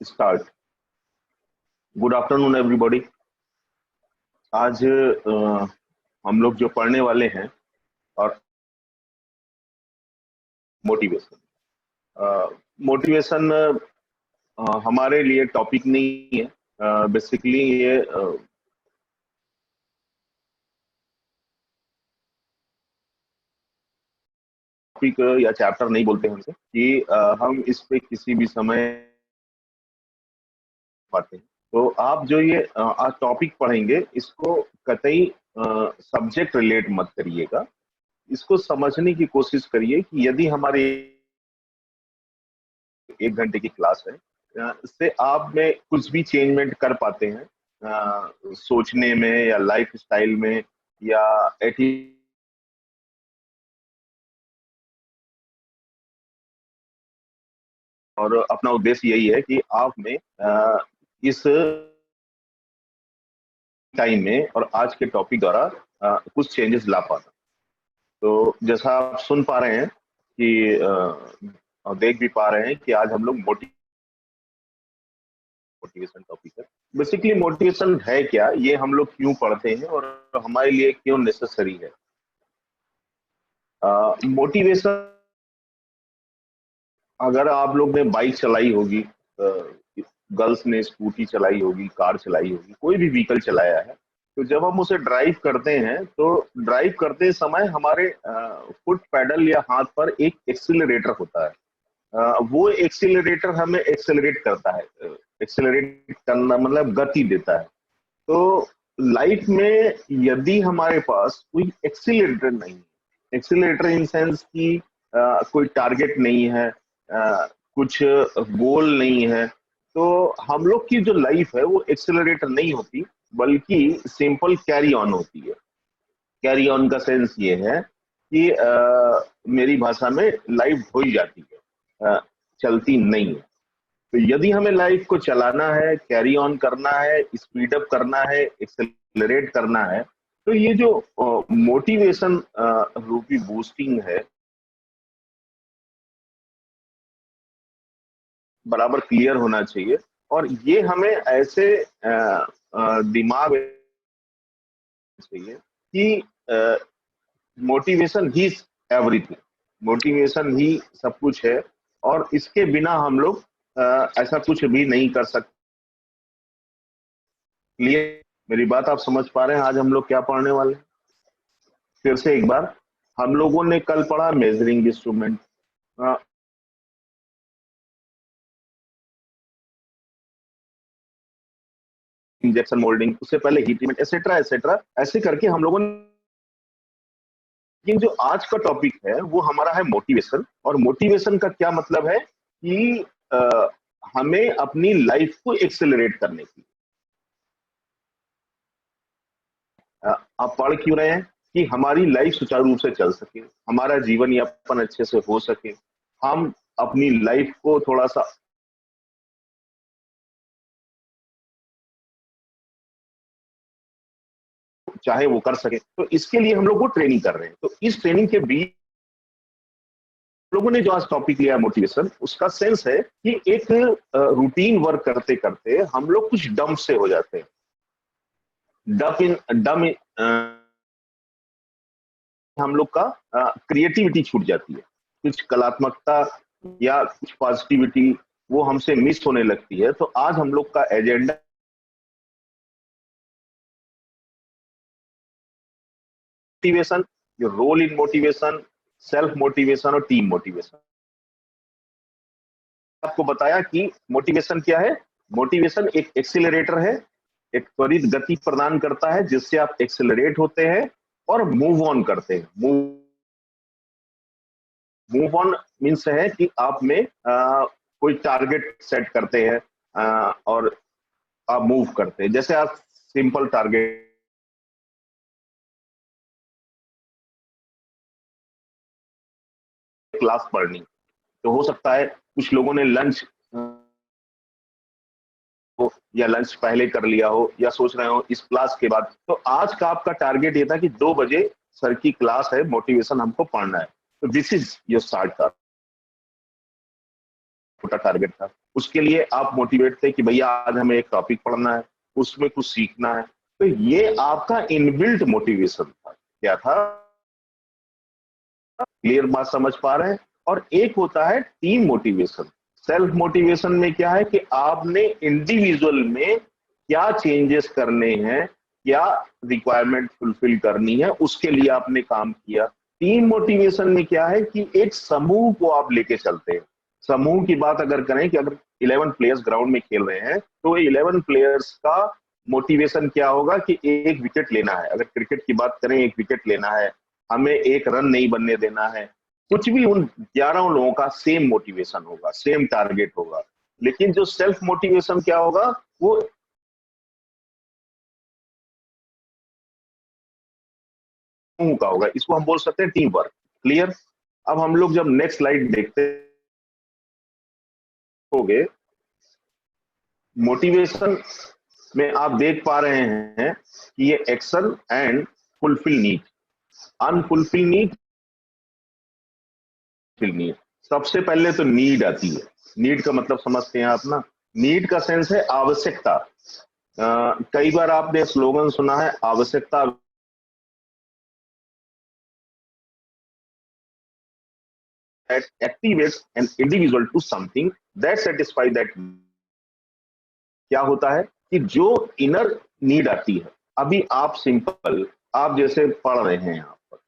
Start. Good afternoon everybody. आज हम लोग जो पढ़ने वाले हैं और मोटिवेशन मोटिवेशन हमारे लिए टॉपिक नहीं है। बेसिकली ये टॉपिक या चैप्टर नहीं बोलते हमसे कि हम इस पे किसी भी समय पाते हैं। तो आप जो ये आज टॉपिक पढ़ेंगे इसको कतई सब्जेक्ट रिलेट मत करिएगा। इसको समझने की कोशिश करिए कि यदि हमारी 1 घंटे की क्लास है, इससे आप में कुछ भी चेंजमेंट कर पाते हैं, सोचने में या लाइफ स्टाइल में या एटीट्यूड, और अपना उद्देश्य यही है कि आप में इस टाइम में और आज के टॉपिक द्वारा कुछ चेंजेस ला पाना। तो जैसा आप सुन पा रहे हैं कि और देख भी पा रहे हैं कि आज हम लोग मोटिवेशन टॉपिक है। बेसिकली मोटिवेशन है क्या, ये हम लोग क्यों पढ़ते हैं और हमारे लिए क्यों नेसेसरी है। मोटिवेशन, अगर आप लोग ने बाइक चलाई होगी, गर्ल्स ने स्कूटी चलाई होगी, कार चलाई होगी, कोई भी व्हीकल चलाया है, तो जब हम उसे ड्राइव करते हैं तो ड्राइव करते समय हमारे फुट पैडल या हाथ पर एक एक्सीलरेटर होता है। वो एक्सीलरेटर हमें एक्सेलरेट करता है। एक्सेलरेट करना मतलब गति देता है। तो लाइफ में यदि हमारे पास कोई एक्सीलरेटर नहीं है, एक्सीलरेटर इन सेंस की कोई टारगेट नहीं है, कुछ गोल नहीं है, तो हम लोग की जो लाइफ है वो एक्सीलरेटर नहीं होती, बल्कि सिंपल कैरी ऑन होती है। कैरी ऑन का सेंस ये है कि मेरी भाषा में लाइफ हो ही जाती है, चलती नहीं है। तो यदि हमें लाइफ को चलाना है, कैरी ऑन करना है, स्पीड अप करना है, एक्सेलरेट करना है, तो ये जो मोटिवेशन रूपी बूस्टिंग है, बराबर क्लियर होना चाहिए। और ये हमें ऐसे दिमाग में चाहिए कि मोटिवेशन ही एवरीथिंग, मोटिवेशन ही सब कुछ है, और इसके बिना हम लोग ऐसा कुछ भी नहीं कर सकते। क्लियर? मेरी बात आप समझ पा रहे हैं? आज हम लोग क्या पढ़ने वाले हैं? फिर से एक बार, हम लोगों ने कल पढ़ा मेजरिंग इंस्ट्रूमेंट, इंजेक्शन मोल्डिंग, उससे पहले हीट ट्रीटमेंट, एसेट्रा एसेट्रा, ऐसे करके हम लोगों ने। लेकिन जो आज का टॉपिक है वो हमारा है मोटिवेशन। और मोटिवेशन का क्या मतलब है कि हमें अपनी लाइफ को एक्सेलरेट करने की। आप पढ़ क्यों रहे हैं? कि हमारी लाइफ सुचारू रूप से चल सके, हमारा जीवन यापन अच्छे से हो सके, हम अपनी लाइफ को थोड़ा सा चाहे वो कर सके। तो इसके लिए हम लोग वो ट्रेनिंग कर रहे हैं। तो इस ट्रेनिंग के बीच लोगों ने जो आज टॉपिक लिया मोटिवेशन, उसका सेंस है कि एक रूटीन वर्क करते करते हम लोग कुछ डम से हो जाते हैं। डम हम लोग का क्रिएटिविटी छूट जाती है, कुछ कलात्मकता या कुछ पॉजिटिविटी वो हमसे मिस होने लगती है। तो आज हम लोग का एजेंडा मोटिवेशन, जो role in motivation, self motivation और टीम मोटिवेशन। आपको बताया कि मोटिवेशन क्या है। मोटिवेशन एक एक्सीलरेटर है, एक त्वरित गति प्रदान करता है जिससे आप एक्सेलरेट होते हैं और मूव ऑन करते हैं। मूव ऑन मीन्स है कि आप में कोई टारगेट सेट करते हैं और आप मूव करते हैं। जैसे आप सिंपल टारगेट, क्लास पढ़नी, तो हो सकता है कुछ लोगों ने लंच हो या लंच पहले कर लिया हो या सोच रहे हो इस क्लास के बाद। तो आज का आपका टारगेट ये था कि 2 बजे सर की क्लास है, मोटिवेशन हमको पढ़ना है। तो दिस इज योर स्टार्ट का छोटा टारगेट था। उसके लिए आप मोटिवेट थे कि भैया आज हमें एक टॉपिक पढ़ना है, उसमें कुछ सीखना है। तो ये आपका इनबिल्ट मोटिवेशन था। क्या था? क्लियर बात समझ पा रहे हैं? और एक होता है टीम मोटिवेशन। सेल्फ मोटिवेशन में क्या है कि आपने इंडिविजुअल में क्या चेंजेस करने हैं, क्या रिक्वायरमेंट फुलफिल करनी है, उसके लिए आपने काम किया। टीम मोटिवेशन में क्या है कि एक समूह को आप लेके चलते हैं। समूह की बात अगर करें कि अगर 11 प्लेयर्स ग्राउंड में खेल रहे हैं तो 11 प्लेयर्स का मोटिवेशन क्या होगा कि एक विकेट लेना है। अगर क्रिकेट की बात करें, एक विकेट लेना है, हमें एक रन नहीं बनने देना है। कुछ भी उन 11 लोगों का सेम मोटिवेशन होगा, सेम टारगेट होगा। लेकिन जो सेल्फ मोटिवेशन क्या होगा, वो का होगा। इसको हम बोल सकते हैं टीम वर्क। क्लियर? अब हम लोग जब नेक्स्ट स्लाइड देखते होंगे, मोटिवेशन में आप देख पा रहे हैं कि ये action and fulfil need, unfulfil need, fill need. सबसे पहले तो नीड आती है। नीड का मतलब समझते हैं आप ना? नीड का सेंस है आवश्यकता। कई बार आपने स्लोगन सुना है, आवश्यकता that activates an individual to something that satisfy that। क्या होता है कि जो इनर नीड आती है, अभी आप सिंपल, आप जैसे पढ़ रहे हैं यहाँ पर,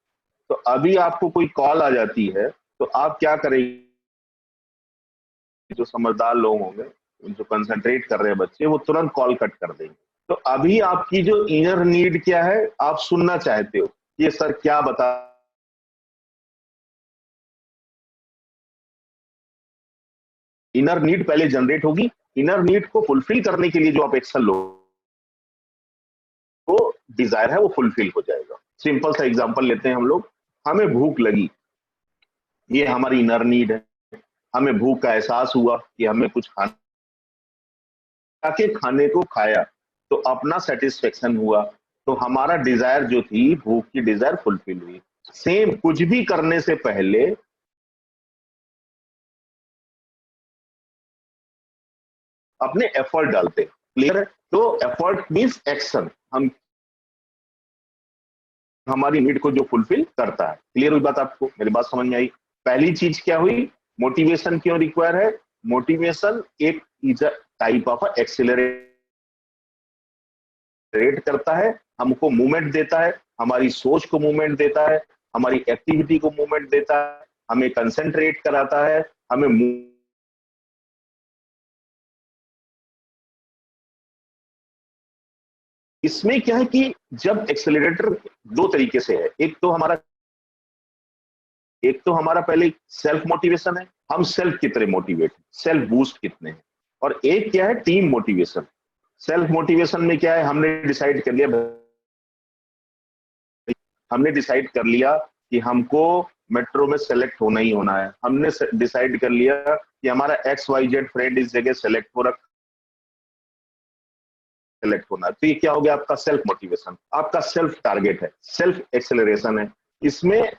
तो अभी आपको कोई कॉल आ जाती है, तो आप क्या करेंगे? जो समझदार लोग होंगे, जो कंसंट्रेट कर रहे हैं बच्चे, वो तुरंत कॉल कट कर देंगे। तो अभी आपकी जो इनर नीड क्या है, आप सुनना चाहते हो ये सर क्या बता। इनर नीड पहले जनरेट होगी। इनर नीड को फुलफिल करने के लिए जो आप एक्शन लो, वो डिजायर है वो फुलफिल हो जाएगा। सिंपल सा एग्जांपल लेते हैं हम लोग। हमें भूख लगी, ये हमारी इनर नीड है। हमें भूख का एहसास हुआ कि हमें कुछ खाना, के खाने को खाया तो अपना सेटिस्फेक्शन हुआ, तो हमारा डिजायर जो थी, भूख की डिजायर फुलफिल हुई। सेम कुछ भी करने से पहले अपने एफर्ट डालते। क्लियर है? तो एफर्ट मींस एक्शन, हम हमारी नीड को जो फुलफिल करता है। क्लियर हुई बात? आपको मेरी बात समझ में आई? पहली चीज क्या हुई? मोटिवेशन क्यों रिक्वायर है? मोटिवेशन एक is a type of accelerate करता है, हमको मूवमेंट देता है, हमारी सोच को मूवमेंट देता है, हमारी एक्टिविटी को मूवमेंट देता है, हमें कंसंट्रेट कराता है, हमें इसमें क्या है कि जब एक्सेलरेटर दो तरीके से है। एक तो हमारा पहले सेल्फ मोटिवेशन है, हम सेल्फ कितने मोटिवेट, सेल्फ बूस्ट कितने हैं। और एक क्या है? Team motivation. सेल्फ मोटिवेशन में क्या है? हमने डिसाइड कर लिया कि हमको मेट्रो में सेलेक्ट होना ही होना है। हमने डिसाइड कर लिया कि हमारा XYZ फ्रेंड इस जगह सेलेक्ट होना है। तो ये क्या हो गया? आपका सेल्फ मोटिवेशन, आपका सेल्फ टारगेट है, सेल्फ एक्सेलरेशन है। इसमें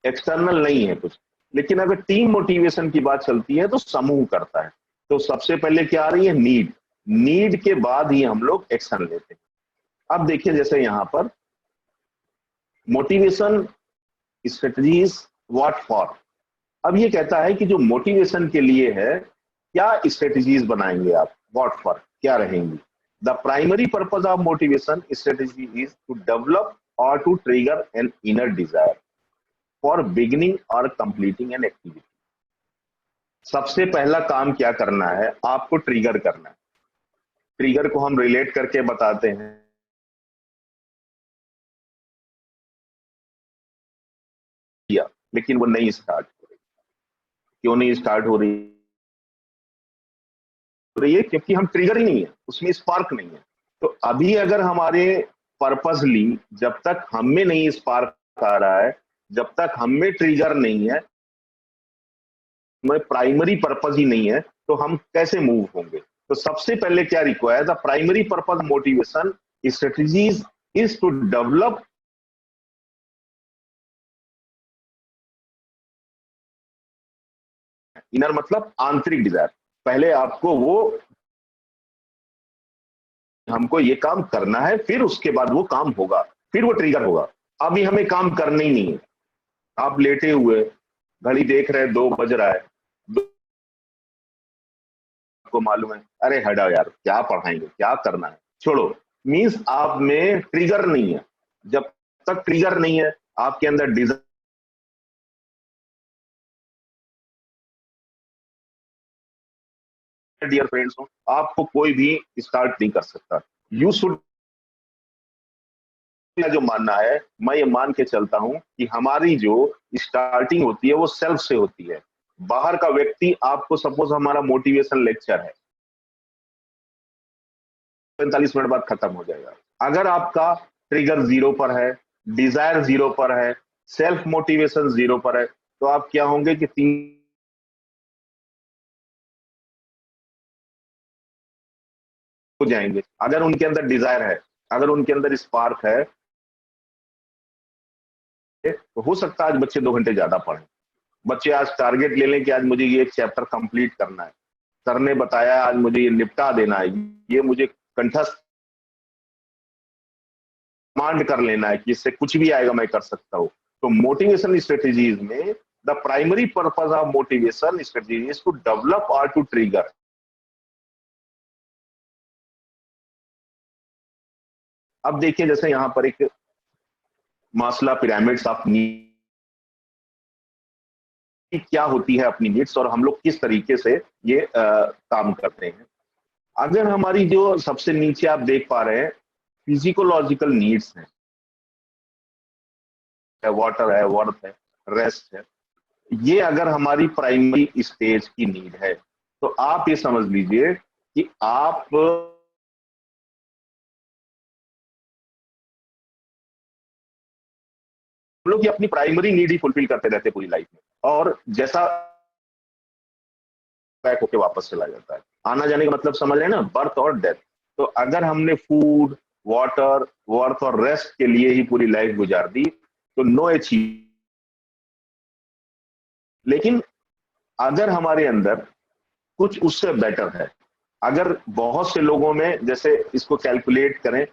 एक्सटर्नल नहीं है कुछ। लेकिन अगर टीम मोटिवेशन की बात चलती है तो समूह करता है। तो सबसे पहले क्या आ रही है? नीड। नीड के बाद ही हम लोग एक्शन लेते हैं। अब देखिए जैसे यहां पर मोटिवेशन स्ट्रेटजीज व्हाट फॉर। अब ये कहता है कि जो मोटिवेशन के लिए है, क्या स्ट्रेटजीज बनाएंगे आप? व्हाट फॉर क्या रहेंगी? The primary purpose of motivation strategy is to develop और to trigger an inner desire for beginning और कंप्लीटिंग एन एक्टिविटी। सबसे पहला काम क्या करना है? आपको ट्रिगर करना है। ट्रिगर को हम रिलेट करके बताते हैं, किया लेकिन वो नहीं स्टार्ट हो रही। क्यों नहीं स्टार्ट हो रही है? क्योंकि हम ट्रिगर ही नहीं है, उसमें स्पार्क नहीं है। तो अभी अगर हमारे पर्पसली जब तक हमें नहीं स्पार्क आ रहा है, जब तक हमें ट्रिगर नहीं है, हमें प्राइमरी पर्पस ही नहीं है, तो हम कैसे मूव होंगे? तो सबसे पहले क्या require? The primary purpose motivation strategies is to develop. Inner मतलब आंतरिक डिजायर। पहले आपको वो हमको ये काम करना है, फिर उसके बाद वो काम होगा, फिर वो ट्रिगर होगा। अभी हमें काम करना ही नहीं है। आप लेटे हुए घड़ी देख रहे हैं, 2 बज रहा है, आपको मालूम है अरे हटा यार, क्या पढ़ाएंगे, क्या करना है, छोड़ो। मीन्स आप में ट्रिगर नहीं है। जब तक ट्रिगर नहीं है आपके अंदर डिजायर, डियर फ्रेंड्स, आपको कोई भी स्टार्ट नहीं कर सकता। यू शुड, जो मानना है, मैं ये मान के चलता हूं कि हमारी जो स्टार्टिंग होती है वो सेल्फ से होती है। बाहर का व्यक्ति आपको, सपोज हमारा मोटिवेशन लेक्चर है, 45 मिनट बाद खत्म हो जाएगा। अगर आपका ट्रिगर 0 पर है, डिजायर 0 पर है, सेल्फ मोटिवेशन 0 पर है, तो आप क्या होंगे कि 3 हो जाएंगे। अगर उनके अंदर डिजायर है, अगर उनके अंदर स्पार्क है, तो हो सकता है आज बच्चे 2 घंटे ज्यादा पढ़ें। बच्चे आज टारगेट ले लें कि आज मुझे ये एक चैप्टर कंप्लीट करना है, सर ने बताया आज मुझे ये निपटा देना है, ये मुझे कंठस्थ कमांड कर लेना है कि इससे कुछ भी आएगा मैं कर सकता हूँ। तो मोटिवेशन स्ट्रेटेजीज में the primary purpose of motivation strategy is to develop और टू ट्रिगर। अब देखिए, जैसे यहाँ पर एक मास्लो पिरामिड्स ऑफ नीड, क्या होती है अपनी नीड्स और हम लोग किस तरीके से ये काम करते हैं। अगर हमारी जो सबसे नीचे आप देख पा रहे हैं फिजिकोलॉजिकल नीड्स हैं, वाटर है, वर्थ है, रेस्ट है, ये अगर हमारी प्राइमरी स्टेज की नीड है, तो आप ये समझ लीजिए कि आप लोग ये अपनी प्राइमरी नीड ही फुलफिल करते रहते पूरी लाइफ में, और जैसा बैक होके वापस चला जाता है। आना जाने का मतलब समझ रहे हैं ना, बर्थ और डेथ। तो अगर हमने फूड, वाटर, वर्थ और रेस्ट के लिए ही पूरी लाइफ गुजार दी तो नो अचीव। लेकिन अगर हमारे अंदर कुछ उससे बेटर है, अगर बहुत से लोगों में, जैसे इसको कैलकुलेट करें,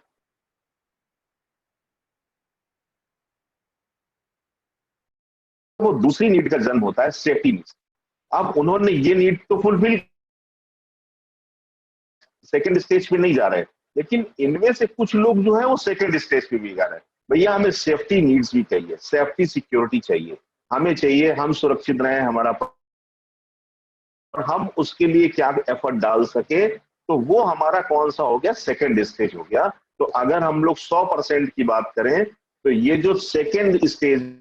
वो दूसरी नीड का जन्म होता है, सेफ्टी नीड। अब उन्होंने ये नीड तो फुलफिल, सेकंड स्टेज पे नहीं जा रहे, लेकिन इनमें से कुछ लोग जो है वो सेकंड स्टेज पे भी जा रहे हैं। भैया हमें सेफ्टी नीड्स भी चाहिए, सेफ्टी सिक्योरिटी चाहिए, हमें चाहिए हम सुरक्षित रहें, हमारा, और हम उसके लिए क्या एफर्ट डाल सके, तो वो हमारा कौन सा हो गया, सेकंड स्टेज हो गया। तो अगर हम लोग 100% की बात करें, तो ये जो सेकंड स्टेज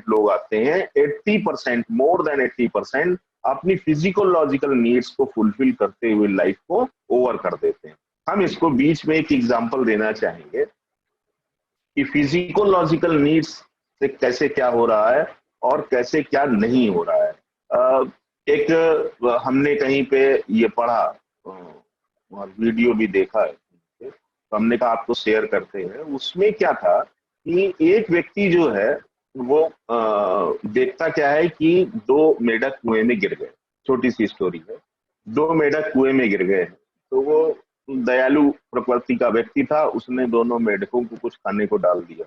लोग आते हैं, 80%, मोर देन 80% अपनी फिजिकोलॉजिकल नीड्स को फुलफिल करते हुए लाइफ को ओवर कर देते हैं। हम इसको बीच में एक एग्जांपल देना चाहेंगे कि फिजिकोलॉजिकल नीड्स से कैसे क्या हो रहा है और कैसे क्या नहीं हो रहा है। एक हमने कहीं पे ये पढ़ा और वीडियो भी देखा है, तो हमने कहा आपको शेयर करते हैं। उसमें क्या था कि एक व्यक्ति जो है वो देखता क्या है कि 2 मेढक कुएं में गिर गए। छोटी सी स्टोरी है, 2 मेढक कुएं में गिर गए। तो वो दयालु प्रकृति का व्यक्ति था, उसने दोनों मेढकों को कुछ खाने को डाल दिया।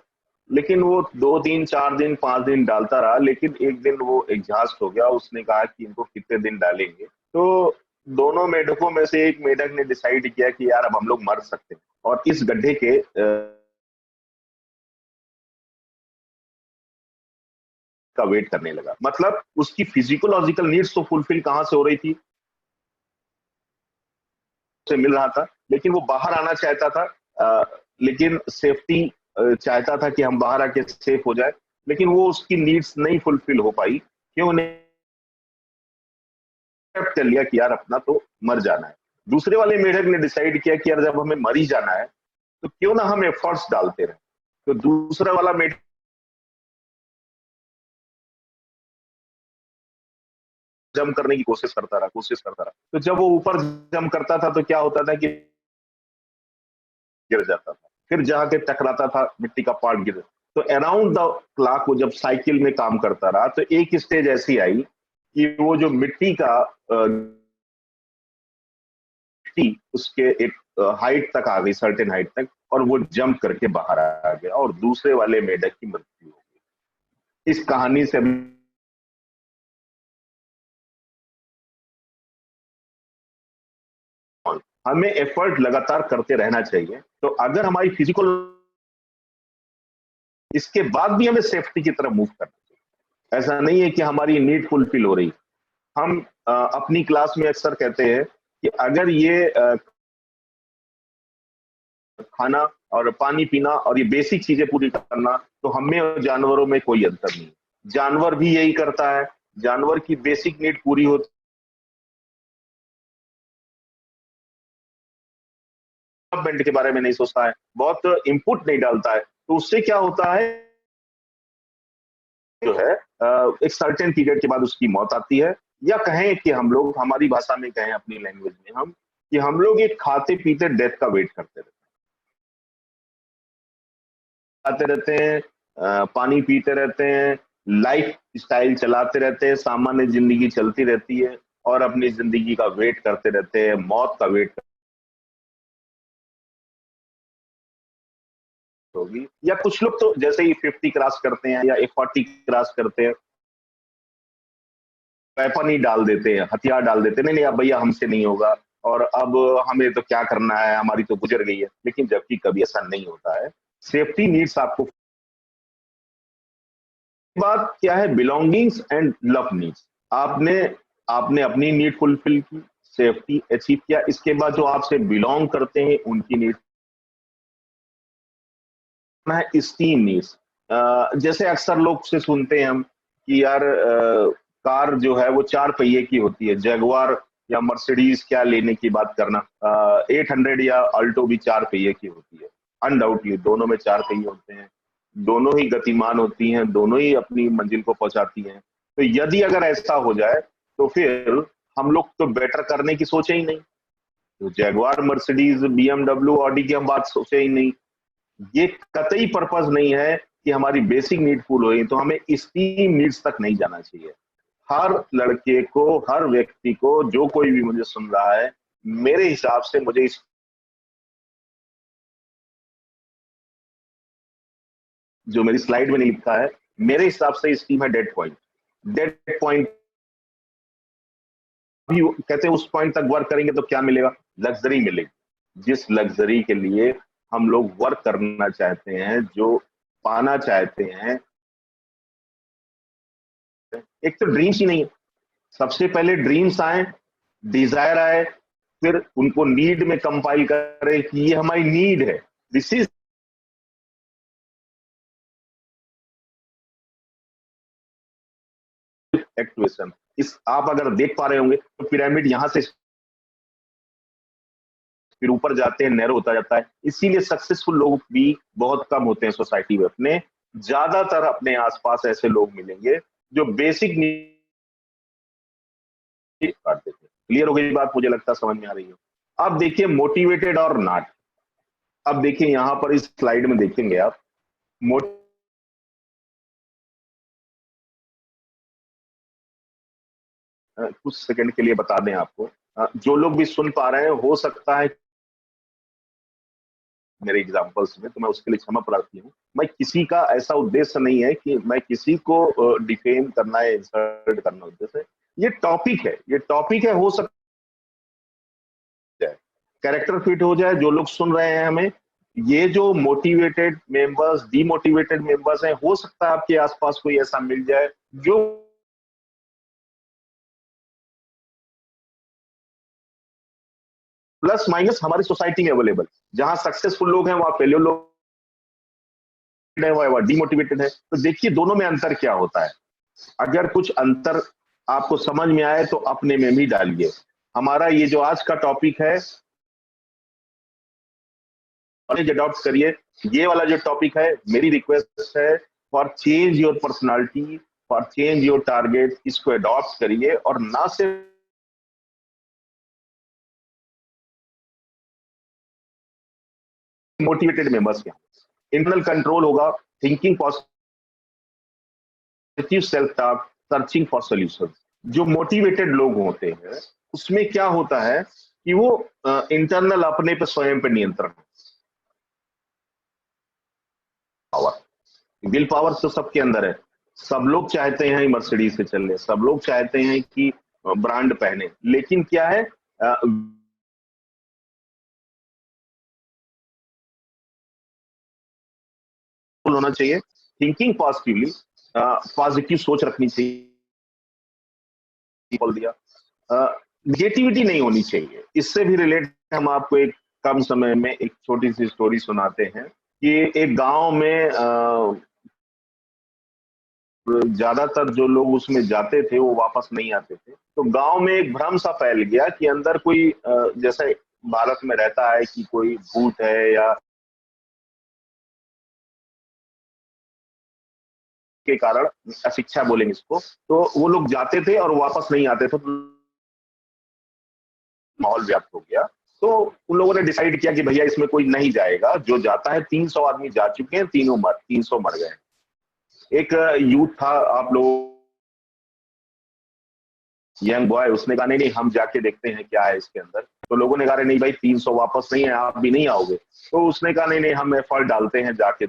लेकिन वो 2 3 4 दिन 5 दिन डालता रहा, लेकिन एक दिन वो एग्जॉस्ट हो गया। उसने कहा कि इनको कितने दिन डालेंगे, तो दोनों मेढकों में से एक मेढक ने डिसाइड किया कि यार अब हम लोग मर सकते हैं, और इस गड्ढे के का वेट करने लगा। मतलब उसकी फिजिकोलॉजिकल नीड्स तो फुलफिल कहां से हो रही थी, उसे मिल रहा था, लेकिन वो बाहर आना चाहता था, लेकिन सेफ्टी चाहता था कि हम बाहर आके सेफ हो जाए, लेकिन वो उसकी नीड्स नहीं फुलफिल हो पाई। क्यों नहीं, कर लिया कि यार अपना तो मर जाना है। दूसरे वाले मेढक ने डिसाइड किया कि यार जब हमें मर ही जाना है तो क्यों ना हम एफर्ट्स डालते रहे। तो दूसरा वाला मेढक जंप करने की कोशिश करता रहा। तो जब वो ऊपर जंप करता था तो क्या होता था कि गिर जाता था, फिर जाके टकराता था, मिट्टी का पार्ट गिर। तो अराउंड द क्लॉक वो जब साइकिल में काम करता रहा, तो एक स्टेज ऐसी आई कि वो जो मिट्टी का सेफ्टी उसके एक हाइट तक आ गई, सर्टेन हाइट तक, और वो जंप करके बाहर आ गया और दूसरे वाले मेढक की मृत्यु हो गई। इस कहानी से हमें एफर्ट लगातार करते रहना चाहिए। तो अगर हमारी फिजिकल, इसके बाद भी हमें सेफ्टी की तरफ मूव करना चाहिए। ऐसा नहीं है कि हमारी नीड फुलफिल हो रही। हम अपनी क्लास में अक्सर कहते हैं कि अगर ये खाना और पानी पीना और ये बेसिक चीजें पूरी करना, तो हमें और जानवरों में कोई अंतर नहीं। जानवर भी यही करता है, जानवर की बेसिक नीड पूरी होती डेवलपमेंट के बारे में नहीं सोचता है, बहुत इनपुट नहीं डालता है, तो उससे क्या होता है, जो है एक सर्टेन पीरियड के बाद उसकी मौत आती है। या कहें कि हम लोग, हमारी भाषा में कहें, अपनी लैंग्वेज में हम, कि हम लोग एक खाते पीते डेथ का वेट करते रहते हैं, खाते रहते हैं, पानी पीते रहते हैं, लाइफ स्टाइल चलाते रहते हैं, सामान्य जिंदगी चलती रहती है और अपनी जिंदगी का वेट करते रहते हैं, मौत का वेट होगी। या कुछ लोग तो जैसे ही 50 क्रॉस करते हैं या 40 क्रॉस करते हैं, वेपन ही डाल देते हैं, हथियार डाल देते हैं, नहीं नहीं अब भैया हमसे नहीं होगा, और अब हमें तो क्या करना है, हमारी तो गुजर गई है। लेकिन जबकि कभी ऐसा नहीं होता है। सेफ्टी नीड्स आपको, बात क्या है, बिलोंगिंग्स एंड लव नीड्स। आपने आपने अपनी नीड फुलफिल की, सेफ्टी अचीव किया, इसके बाद जो आपसे बिलोंग करते हैं उनकी नीड है, स्टीम नीड्स। जैसे अक्सर लोग से सुनते हैं हम कि यार कार जो है वो 4 पहिए की होती है, जगुआर या मर्सिडीज क्या लेने की बात करना, 800 या अल्टो भी 4 पहिए की होती है। अनडाउटली दोनों में 4 पहिए होते हैं, दोनों ही गतिमान होती हैं, दोनों ही अपनी मंजिल को पहुंचाती हैं। तो यदि अगर ऐसा हो जाए तो फिर हम लोग तो बेटर करने की सोचे ही नहीं। तो जगुआर, मर्सिडीज, बीएमडब्ल्यू, ऑडी की हम बात सोचे ही नहीं। ये कतई पर्पज नहीं है कि हमारी बेसिक नीड फुल हो, तो हमें स्टीम नीड्स तक नहीं जाना चाहिए। हर लड़के को, हर व्यक्ति को, जो कोई भी मुझे सुन रहा है, मेरे हिसाब से, मुझे इस, जो मेरी स्लाइड में नहीं लिखा है, मेरे हिसाब से स्टीम है डेड पॉइंट। डेड पॉइंट भी कहते हैं, उस पॉइंट तक वर्क करेंगे तो क्या मिलेगा, लग्जरी मिलेगी। जिस लग्जरी के लिए हम लोग वर्क करना चाहते हैं, जो पाना चाहते हैं, एक तो ड्रीम्स ही नहीं है। सबसे पहले ड्रीम्स आए, डिजायर आए, फिर उनको नीड में कंपाइल करें कि ये हमारी नीड है, दिस इज एक्चुएशन। इस, आप अगर देख पा रहे होंगे तो पिरामिड यहां से फिर ऊपर जाते हैं, नैरो होता जाता है। इसीलिए सक्सेसफुल लोग भी बहुत कम होते हैं सोसाइटी में। अपने ज्यादातर अपने आसपास ऐसे लोग मिलेंगे जो बेसिक नीड काटते थे। क्लियर हो गई बात, मुझे लगता है समझ में आ रही है। अब देखिए मोटिवेटेड और नॉट। अब देखिए यहां पर इस स्लाइड में देखेंगे आप, कुछ सेकंड के लिए बता दें आपको, जो लोग भी सुन पा रहे हैं, हो सकता है मेरे एग्जांपल्स में, तो मैं उसके लिए क्षमा प्रार्थी हूँ। मैं किसी का ऐसा उद्देश्य नहीं है कि मैं किसी को डिफेम करना है, इंसल्ट करना उद्देश्य है। ये टॉपिक है, ये टॉपिक है, हो सकता है कैरेक्टर फिट हो जाए जो लोग सुन रहे हैं हमें। ये जो मोटिवेटेड मेंबर्स, डीमोटिवेटेड मेंबर्स हैं, हो सकता है आपके आसपास कोई ऐसा मिल जाए जो प्लस माइनस हमारी सोसाइटी में अवेलेबल। जहां सक्सेसफुल लोग हैं वहां फेलियर लोग है, वह डिमोटिवेटेड है। तो देखिए दोनों में अंतर क्या होता है। अगर कुछ अंतर आपको समझ में आए तो अपने में भी डालिए। हमारा ये जो आज का टॉपिक है, नॉलेज अडॉप्ट करिए। ये वाला जो टॉपिक है, मेरी रिक्वेस्ट है, for change your personality, for change your target, इसको अडॉप्ट करिए। और ना सिर्फ मोटिवेटेड मेंबर्स के, इंटरनल कंट्रोल होगा, thinking positive, self talk, searching for solution. जो मोटिवेटेड लोग होते हैं उसमें क्या होता है, कि वो इंटरनल अपने पे स्वयं पे नियंत्रण पावर। विल पावर तो सबके अंदर है। सब लोग चाहते हैं मर्सिडीज से चले, सब लोग चाहते हैं कि ब्रांड पहने, लेकिन क्या है, होना चाहिए, थिंकिंग पॉजिटिवली, पॉजिटिव सोच रखनी चाहिए। बोल दिया, निगेटिविटी नहीं होनी चाहिए। इससे भी रिलेट हम आपको एक कम समय में एक छोटी सी स्टोरी सुनाते हैं कि एक गांव में ज्यादातर जो लोग उसमें जाते थे वो वापस नहीं आते थे। तो गांव में एक भ्रम सा फैल गया कि अंदर कोई जैसे भारत में रहता है कि कोई भूत है या के कारण, अशिक्षा बोलेंगे इसको, तो वो लोग जाते थे और वापस नहीं आते थे। माहौल व्याप्त हो गया। तो उन लोगों ने डिसाइड किया कि भैया इसमें कोई नहीं जाएगा, जो जाता है 300 आदमी जा चुके हैं, 300 मर गए। एक यूथ था, आप लोग यंग बॉय, उसने कहा नहीं नहीं हम जाके देखते हैं क्या है इसके अंदर। तो लोगों ने कहा नहीं भाई 300 वापस नहीं है, आप भी नहीं आओगे। तो उसने कहा नहीं नहीं हम एफर्ट डालते हैं जाके।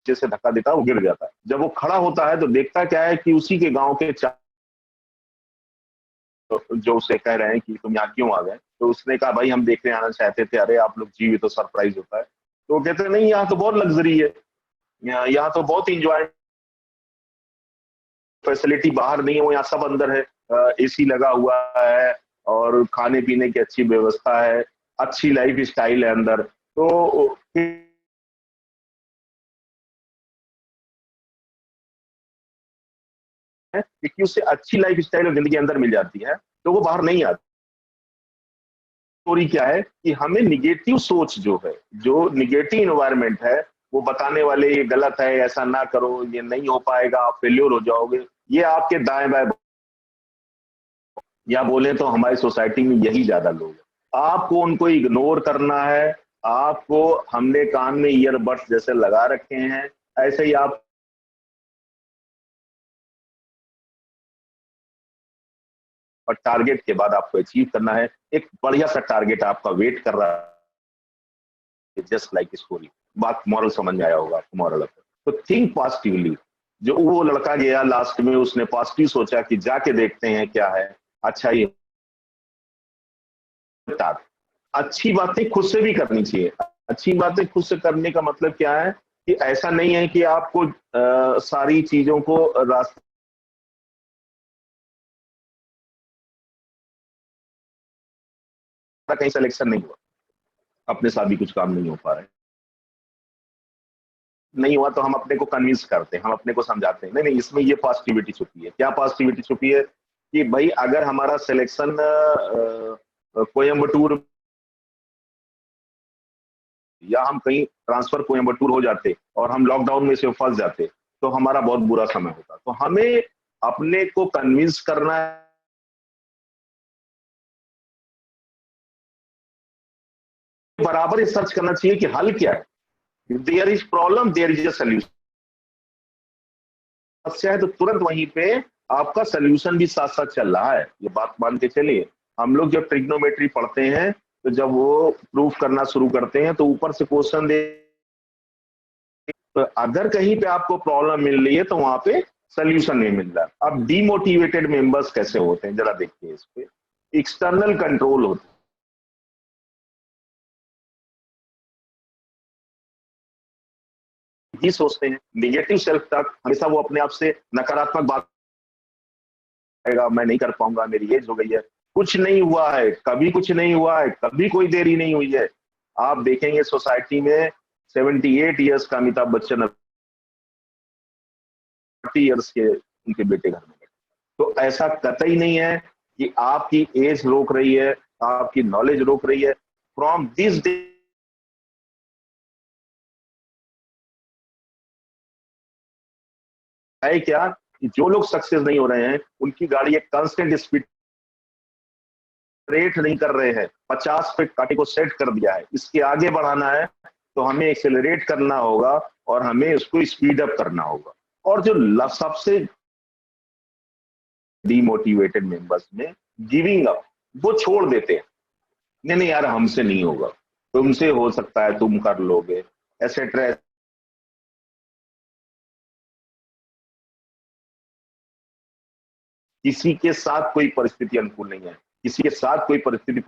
जैसे धक्का देता है वो गिर जाता है। जब वो खड़ा होता है तो देखता क्या है कि उसी के गांव के जो उसे कह रहे हैं कि तुम यहाँ क्यों आ गए। तो उसने कहा भाई हम देखने आना चाहते थे। अरे आप लोग जीवित तो सरप्राइज होता है। तो वो कहते नहीं यहाँ तो बहुत लग्जरी है, यहाँ तो बहुत इंजॉय, फैसिलिटी बाहर नहीं है, वो यहाँ सब अंदर है, एसी लगा हुआ है और खाने पीने की अच्छी व्यवस्था है, अच्छी लाइफ स्टाइल है अंदर। तो क्योंकि उससे अच्छी लाइफ स्टाइल और जिंदगी अंदर मिल जाती है तो वो बाहर नहीं आती। स्टोरी क्या है कि हमें निगेटिव सोच जो है, जो निगेटिव इन्वायरमेंट है, वो बताने वाले ये गलत है, ऐसा ना करो, ये नहीं हो पाएगा, आप फेल्योर हो जाओगे, ये आपके दाएं बाएं, या बोले तो हमारी सोसाइटी में यही ज्यादा लोग हैं। आपको उनको इग्नोर करना है। आपको, हमने कान में ईयरबड्स जैसे लगा रखे हैं, ऐसे ही आप और टारगेट के बाद आपको अचीव करना है। एक बढ़िया सा टारगेट आपका वेट कर रहा है, जस्ट लाइक स्टोरी। बात मॉरल समझ में आया होगा आपको, मॉरल। तो थिंक पॉजिटिवली। जो वो लड़का गया लास्ट में, उसने पॉजिटिव सोचा कि जाके देखते हैं क्या है। अच्छा ये अच्छी बातें खुद से भी करनी चाहिए। अच्छी बातें खुद से करने का मतलब क्या है कि ऐसा नहीं है कि आपको सारी चीजों को रास्ते का कहीं सिलेक्शन नहीं हुआ, अपने साथ भी कुछ काम नहीं हो पा रहे, नहीं हुआ तो हम अपने को कन्विंस करते हैं, हम अपने को समझाते हैं नहीं नहीं इसमें ये पॉजिटिविटी छुपी है। क्या पॉजिटिविटी छुपी है कि भाई अगर हमारा सिलेक्शन कोयम्बटूर या हम कहीं ट्रांसफर कोयम्बटूर हो जाते और हम लॉकडाउन में से फंस जाते तो हमारा बहुत बुरा समय होता। तो हमें अपने को कन्विंस करना है, बराबर ही सर्च करना चाहिए कि हल क्या है। There is problem, there is a solution. समस्या है तो तुरंत वहीं पे आपका सोल्यूशन भी साथ साथ चल रहा है। ये बात मान के चलिए। हम लोग जब ट्रिग्नोमेट्री पढ़ते हैं तो जब वो प्रूफ करना शुरू करते हैं तो ऊपर से क्वेश्चन दे, तो अगर कहीं पे आपको प्रॉब्लम मिल रही है तो वहां पे सोल्यूशन नहीं मिल रहा। अब डीमोटिवेटेड मेंबर्स कैसे होते हैं जरा देखिए इस पे। एक्सटर्नल कंट्रोल होते ही सोचते हैं निगेटिव सेल्फ टॉक, हमेशा वो अपने आप से नकारात्मक बात आएगा, मैं नहीं कर पाऊंगा, मेरी एज हो गई है, कुछ नहीं हुआ है, कभी कुछ नहीं हुआ है, कभी कोई देरी नहीं हुई है। आप देखेंगे सोसाइटी में 78 ईयर्स का अमिताभ बच्चन 40 ईयर्स के उनके बेटे घर में। तो ऐसा कतई नहीं है कि आपकी एज रोक रही है, आपकी नॉलेज रोक रही है। फ्रॉम दिस डे है क्या कि जो लोग सक्सेस नहीं हो रहे हैं उनकी गाड़ी एक कांस्टेंट स्पीड रेट नहीं कर रहे हैं, 50 पे काटे को सेट कर दिया है, इसके आगे बढ़ाना है तो हमें एक्सेलरेट करना होगा और हमें उसको स्पीड अप करना होगा। और जो सबसे डीमोटिवेटेड मेंबर्स में गिविंग अप, वो छोड़ देते हैं, नहीं नहीं यार हमसे नहीं होगा, तुमसे हो सकता है तुम कर लोगे, एसेट्रा। किसी के साथ कोई परिस्थिति अनुकूल नहीं है, किसी के साथ कोई परिस्थिति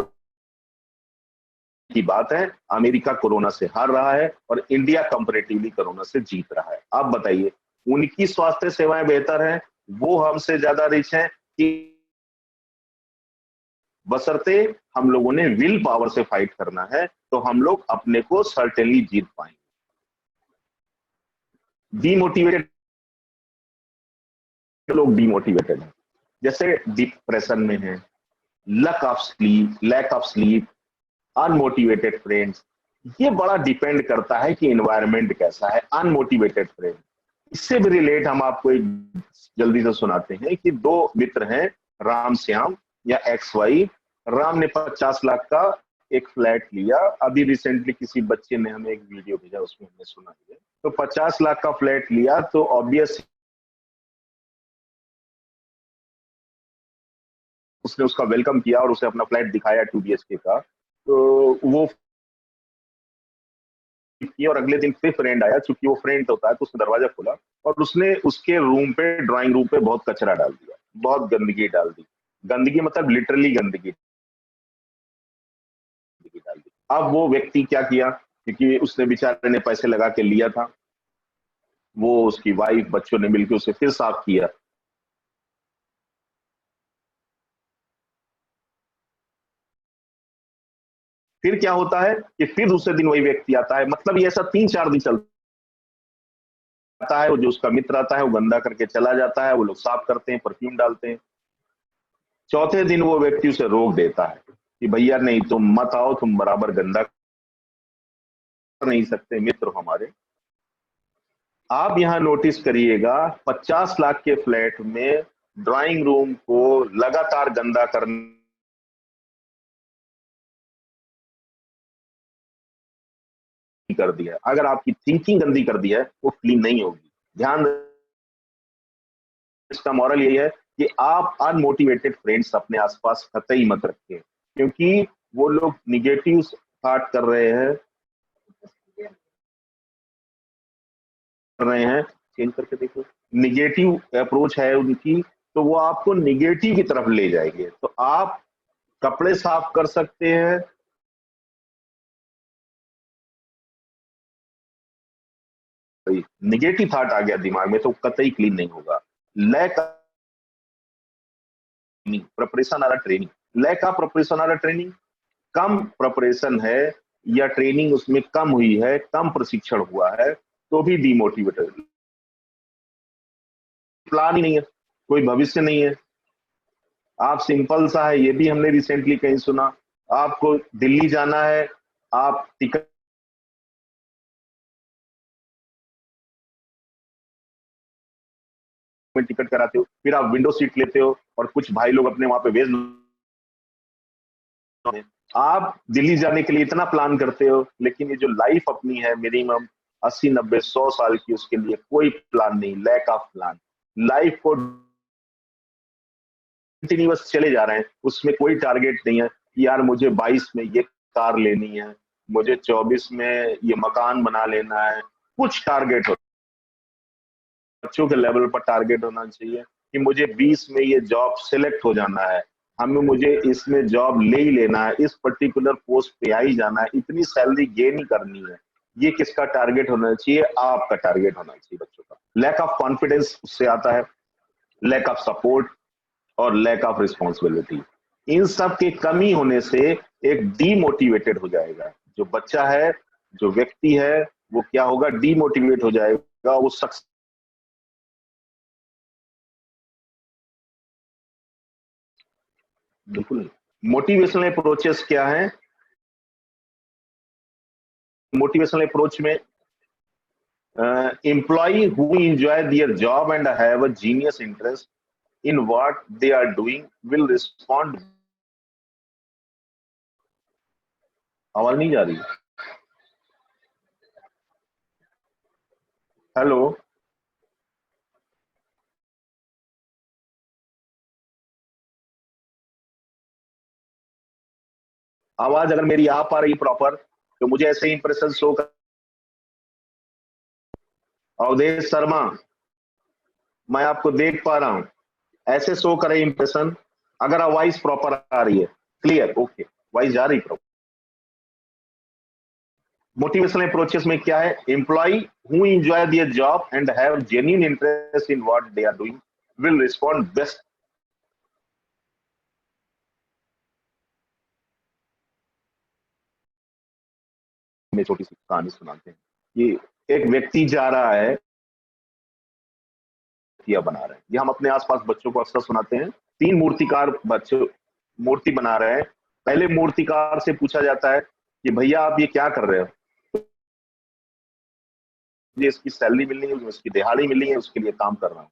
की बात है, अमेरिका कोरोना से हार रहा है और इंडिया कंपैरेटिवली कोरोना से जीत रहा है। आप बताइए, उनकी स्वास्थ्य सेवाएं बेहतर हैं, वो हमसे ज्यादा रिच हैं कि, बशर्ते हम लोगों ने विल पावर से फाइट करना है तो हम लोग अपने को सर्टेनली जीत पाएंगे। डीमोटिवेटेड लोग डीमोटिवेटेड हैं, जैसे डिप्रेशन में है, lack of sleep, unmotivated friends. ये बड़ा डिपेंड करता है कि एनवायरनमेंट कैसा है। अनमोटिवेटेड फ्रेंड, इससे भी रिलेट हम आपको एक जल्दी से सुनाते हैं कि दो मित्र हैं, राम श्याम या एक्स वाई। राम ने 50 लाख का एक फ्लैट लिया, अभी रिसेंटली किसी बच्चे ने हमें एक वीडियो भेजा, उसमें हमने सुना है। तो 50 लाख का फ्लैट लिया तो ऑब्वियस उसने उसका वेलकम किया और उसे अपना फ्लैट दिखाया 2 BHK का, तो वो किया और अगले दिन फिर फ्रेंड आया, चूंकि वो फ्रेंड होता है तो उसने दरवाजा खोला और उसने उसके रूम पे, ड्राइंग रूम पे बहुत कचरा डाल दिया, बहुत गंदगी डाल दी। गंदगी मतलब लिटरली गंदगी डाल दी। अब वो व्यक्ति क्या किया, क्योंकि उसने बेचारे ने पैसे लगा के लिया था, वो उसकी वाइफ बच्चों ने मिलकर उसे फिर साफ किया। फिर क्या होता है कि फिर दूसरे दिन वही व्यक्ति आता है, मतलब ये ऐसा 3-4 दिन चलता है। वो जो उसका मित्र आता है वो गंदा करके चला जाता है, वो लोग साफ करते हैं, परफ्यूम डालते हैं। चौथे दिन वो व्यक्ति उसे रोक देता है कि भैया नहीं तुम मत आओ, तुम बराबर गंदा कर नहीं सकते, मित्र हो हमारे। आप यहां नोटिस करिएगा, 50 लाख के फ्लैट में ड्राइंग रूम को लगातार गंदा करने कर दिया। अगर आपकी थिंकिंग गंदी कर दी है वो क्लीन नहीं होगी। ध्यान, इसका मॉरल यही है कि आप अनमोटिवेटेड फ्रेंड्स अपने आसपास कतई मत रखें, क्योंकि वो लोग निगेटिव थॉट कर रहे हैं, चेंज करके देखो, निगेटिव अप्रोच है उनकी, तो वो आपको निगेटिव की तरफ ले जाएंगे। तो आप कपड़े साफ कर सकते हैं, निगेटिव थॉट आ गया दिमाग में तो कतई क्लीन नहीं होगा। लैक प्रिपरेशन आ रहा ट्रेनिंग, लैक ऑफ प्रिपरेशन आ रहा ट्रेनिंग, कम प्रिपरेशन है या ट्रेनिंग उसमें कम हुई है, कम प्रशिक्षण हुआ है, तो भी डिमोटिवेटेड, प्लान ही नहीं है, कोई भविष्य नहीं है। आप सिंपल सा है, ये भी हमने रिसेंटली कहीं सुना, आपको दिल्ली जाना है, आप टिकट में टिकट कराते हो, फिर आप विंडो सीट लेते हो और कुछ भाई लोग अपने वहां पे वेज, आप दिल्ली जाने के लिए इतना प्लान करते हो, लेकिन ये जो लाइफ अपनी है मिनिमम 80, 90, 100 साल की, उसके लिए कोई प्लान नहीं, लैक ऑफ प्लान। लाइफ को कंटिन्यूअस चले जा रहे हैं, उसमें कोई टारगेट नहीं है कि यार मुझे 22 में ये कार लेनी है, मुझे 24 में ये मकान बना लेना है। कुछ टारगेट हो, बच्चों के लेवल पर टारगेट होना चाहिए कि मुझे 20 में ये जॉब सिलेक्ट हो जाना है, हमें मुझे इसमें जॉब ले ही लेना है, इस पर्टिकुलर पोस्ट पे आ ही जाना है, इतनी सैलरी गेन ही करनी है। ये किसका टारगेट होना चाहिए? आपका टारगेट होना चाहिए बच्चों का। लैक ऑफ कॉन्फिडेंस उससे आता है, लैक ऑफ सपोर्ट और लैक ऑफ रिस्पॉन्सिबिलिटी। इन सब के कमी होने से एक डीमोटिवेटेड हो जाएगा जो बच्चा है, जो व्यक्ति है, वो क्या होगा, डीमोटिवेट हो जाएगा, वो सक्सेस, बिल्कुल नहीं। मोटिवेशनल अप्रोचेस क्या है? मोटिवेशनल अप्रोच में employ who enjoy their job and have a genius interest in what they are doing will respond. आवाज नहीं जा रही? हेलो। आवाज अगर मेरी आ पा रही प्रॉपर तो मुझे ऐसे ही इंप्रेशन शो कर। अवधेश शर्मा, मैं आपको देख पा रहा हूं, ऐसे शो करे इंप्रेशन। अगर वॉइस प्रॉपर आ रही है, क्लियर, ओके, वॉइस जा रही प्रॉपर। मोटिवेशनल अप्रोचेस में क्या है? Employ who enjoy their job and have genuine interest in what they are doing will respond best. में छोटी सी कहानी सुनाते हैं कि एक व्यक्ति जा रहा है, किया बना रहे हैं, ये हम अपने आसपास बच्चों को अक्सर सुनाते हैं। 3 मूर्तिकार बच्चे मूर्ति बना रहे हैं। पहले मूर्तिकार से पूछा जाता है कि भैया आप ये क्या कर रहे हो? मुझे इसकी सैलरी मिलनी है, उसकी दिहाड़ी मिलनी है, उसके लिए काम कर रहा हूँ।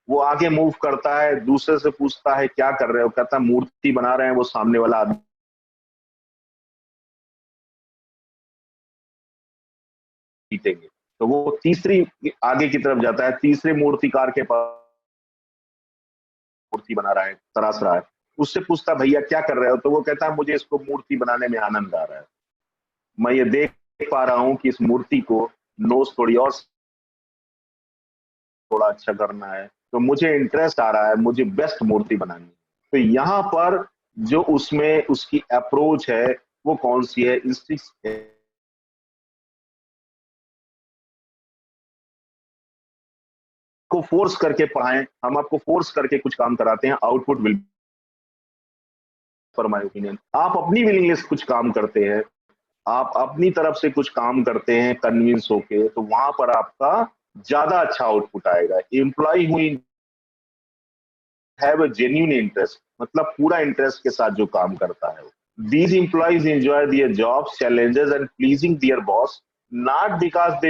वो आगे मूव करता है, दूसरे से पूछता है क्या कर रहे हो? कहता है मूर्ति बना रहे हैं, वो सामने वाला आदमी जीतेंगे। तो वो तीसरी आगे की तरफ जाता है, तीसरे मूर्तिकार के पास मूर्ति बना रहा है, तराश रहा है, उससे पूछता भैया क्या कर रहे हो? तो वो कहता है मुझे इसको मूर्ति बनाने में आनंद आ रहा है, मैं ये देख पा रहा हूँ कि इस मूर्ति को नोज थोड़ी और थोड़ा अच्छा करना है, तो मुझे इंटरेस्ट आ रहा है, मुझे बेस्ट मूर्ति बनानी है। तो यहाँ पर जो उसमें उसकी अप्रोच है वो कौन सी है? इंस्टिंक्ट है। को फोर्स करके पढ़ाएं, हम आपको फोर्स करके कुछ काम कराते हैं, output will, for my opinion, आप अपनी विलिंगनेस कुछ काम करते हैं, आप अपनी तरफ से कुछ काम करते हैं कन्विंस होके, तो वहां पर आपका ज्यादा अच्छा आउटपुट आएगा। एम्प्लॉय हुई हैव अ जेन्युइन इंटरेस्ट, मतलब पूरा इंटरेस्ट के साथ जो काम करता है। These employees enjoy their jobs, challenges and pleasing their boss, not because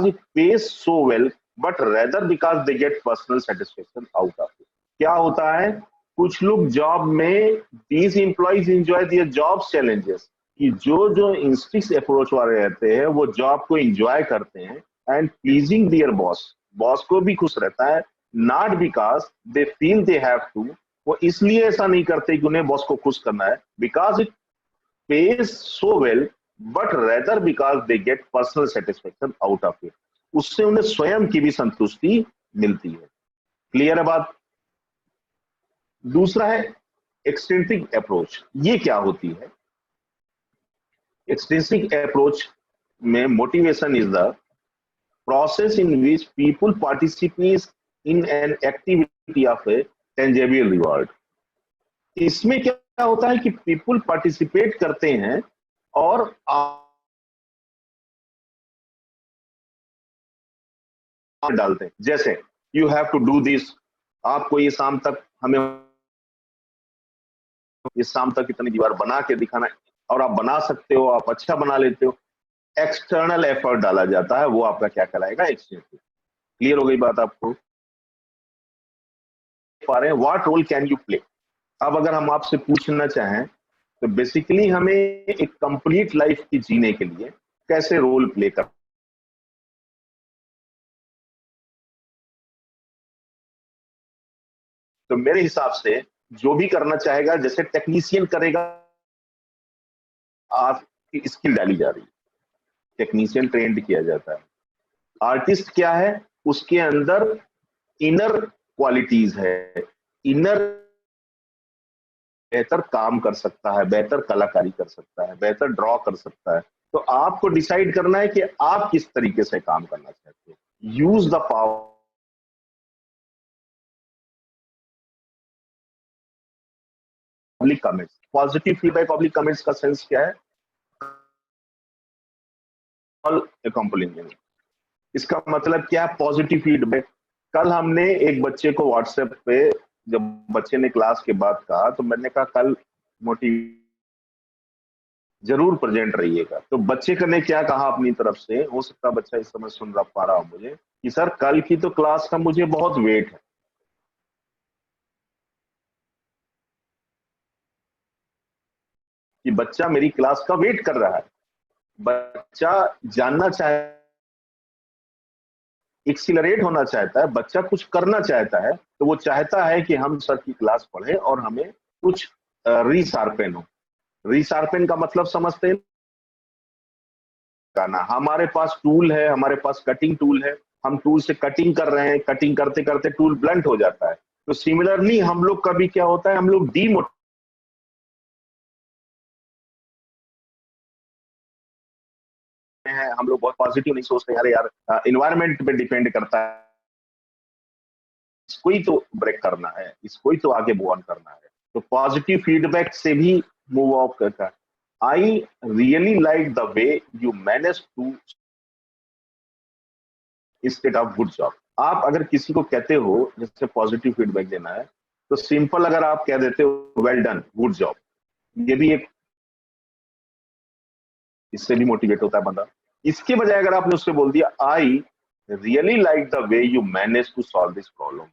it pays so well, but rather because they get personal satisfaction out of it. क्या होता है? कुछ लोग जॉब में, these employees enjoy their jobs challenges, कि जो जो instinct approach वाले रहते हैं वो जॉब को एंजॉय करते हैं, and pleasing their boss, boss को भी खुश रहता है, not because they feel they have to, वो इसलिए ऐसा नहीं करते कि उन्हें बॉस को खुश करना है, because it pays so well, but rather because they get personal satisfaction out of it, उससे उन्हें स्वयं की भी संतुष्टि मिलती है। क्लियर है बात? दूसरा है एक्सटेंसिव अप्रोच। ये क्या होती है? एक्सटेंसिव अप्रोच में motivation is the process in which people participate in an activity of a tangible reward। इसमें क्या होता है कि पीपुल पार्टिसिपेट करते हैं और डालते हैं, जैसे you have to do this, आपको ये शाम तक हमें इस शाम तक इतनी दीवार बना के दिखाना है, और आप बना सकते हो, आप अच्छा बना लेते हो। एक्सटर्नल एफर्ट डाला जाता है, वो आपका क्या कहलाएगा? एक्सटेंसिव। क्लियर हो गई बात आपको? पा रहे हैं what role can you play. अब अगर हम आपसे पूछना चाहें तो बेसिकली हमें एक कंप्लीट लाइफ की जीने के लिए कैसे रोल प्ले कर, तो मेरे हिसाब से जो भी करना चाहेगा, जैसे टेक्नीशियन करेगा, आपकी स्किल डाली जा रही है, टेक्नीशियन ट्रेंड किया जाता है। आर्टिस्ट क्या है? उसके अंदर इनर क्वालिटीज है, इनर बेहतर काम कर सकता है, बेहतर कलाकारी कर सकता है, बेहतर ड्रॉ कर सकता है। तो आपको डिसाइड करना है कि आप किस तरीके से काम करना चाहते हो। Use the power public comments. Positive feedback public comments का सेंस क्या है? ऑल अकम्पलिंग। इसका मतलब क्या है पॉजिटिव फीडबैक? कल हमने एक बच्चे को व्हाट्सएप पे, जब बच्चे ने क्लास के बाद कहा, तो मैंने कहा कल मोटिव जरूर प्रेजेंट रहिएगा। तो बच्चे ने क्या कहा अपनी तरफ से, हो सकता है बच्चा इस समय सुन रहा पा रहा हो मुझे, कि सर कल की तो क्लास का मुझे बहुत वेट है। कि बच्चा मेरी क्लास का वेट कर रहा है, बच्चा जानना चाहे, एक्सिलरेट होना चाहता है, बच्चा कुछ करना चाहता है, तो वो चाहता है कि हम सर की क्लास पढ़े और हमें कुछ रीशार्पेन हो। रीशार्पेन का मतलब समझते हैं ना, हमारे पास टूल है, हमारे पास कटिंग टूल है, हम टूल से कटिंग कर रहे हैं, कटिंग करते करते टूल ब्लंट हो जाता है। तो सिमिलरली हम लोग का भी क्या होता है, हम लोग डीमोटिवेट हैं, हम लोग बहुत पॉजिटिव नहीं सोचते, अरे यार इन्वायरमेंट पे डिपेंड करता है, इसको ही तो ब्रेक करना है, इसको ही तो आगे मूव ऑन करना है। तो पॉजिटिव फीडबैक से भी मूव ऑफ करता है। I really like the way you manage to instead of good job. आप अगर किसी को कहते हो जैसे पॉजिटिव फीडबैक देना है, तो सिंपल अगर आप कह देते हो वेल डन, गुड जॉब, ये भी एक, इससे भी मोटिवेट होता है बंदा। इसके बजाय अगर आपने उससे बोल दिया I really like the way you manage to solve this problem,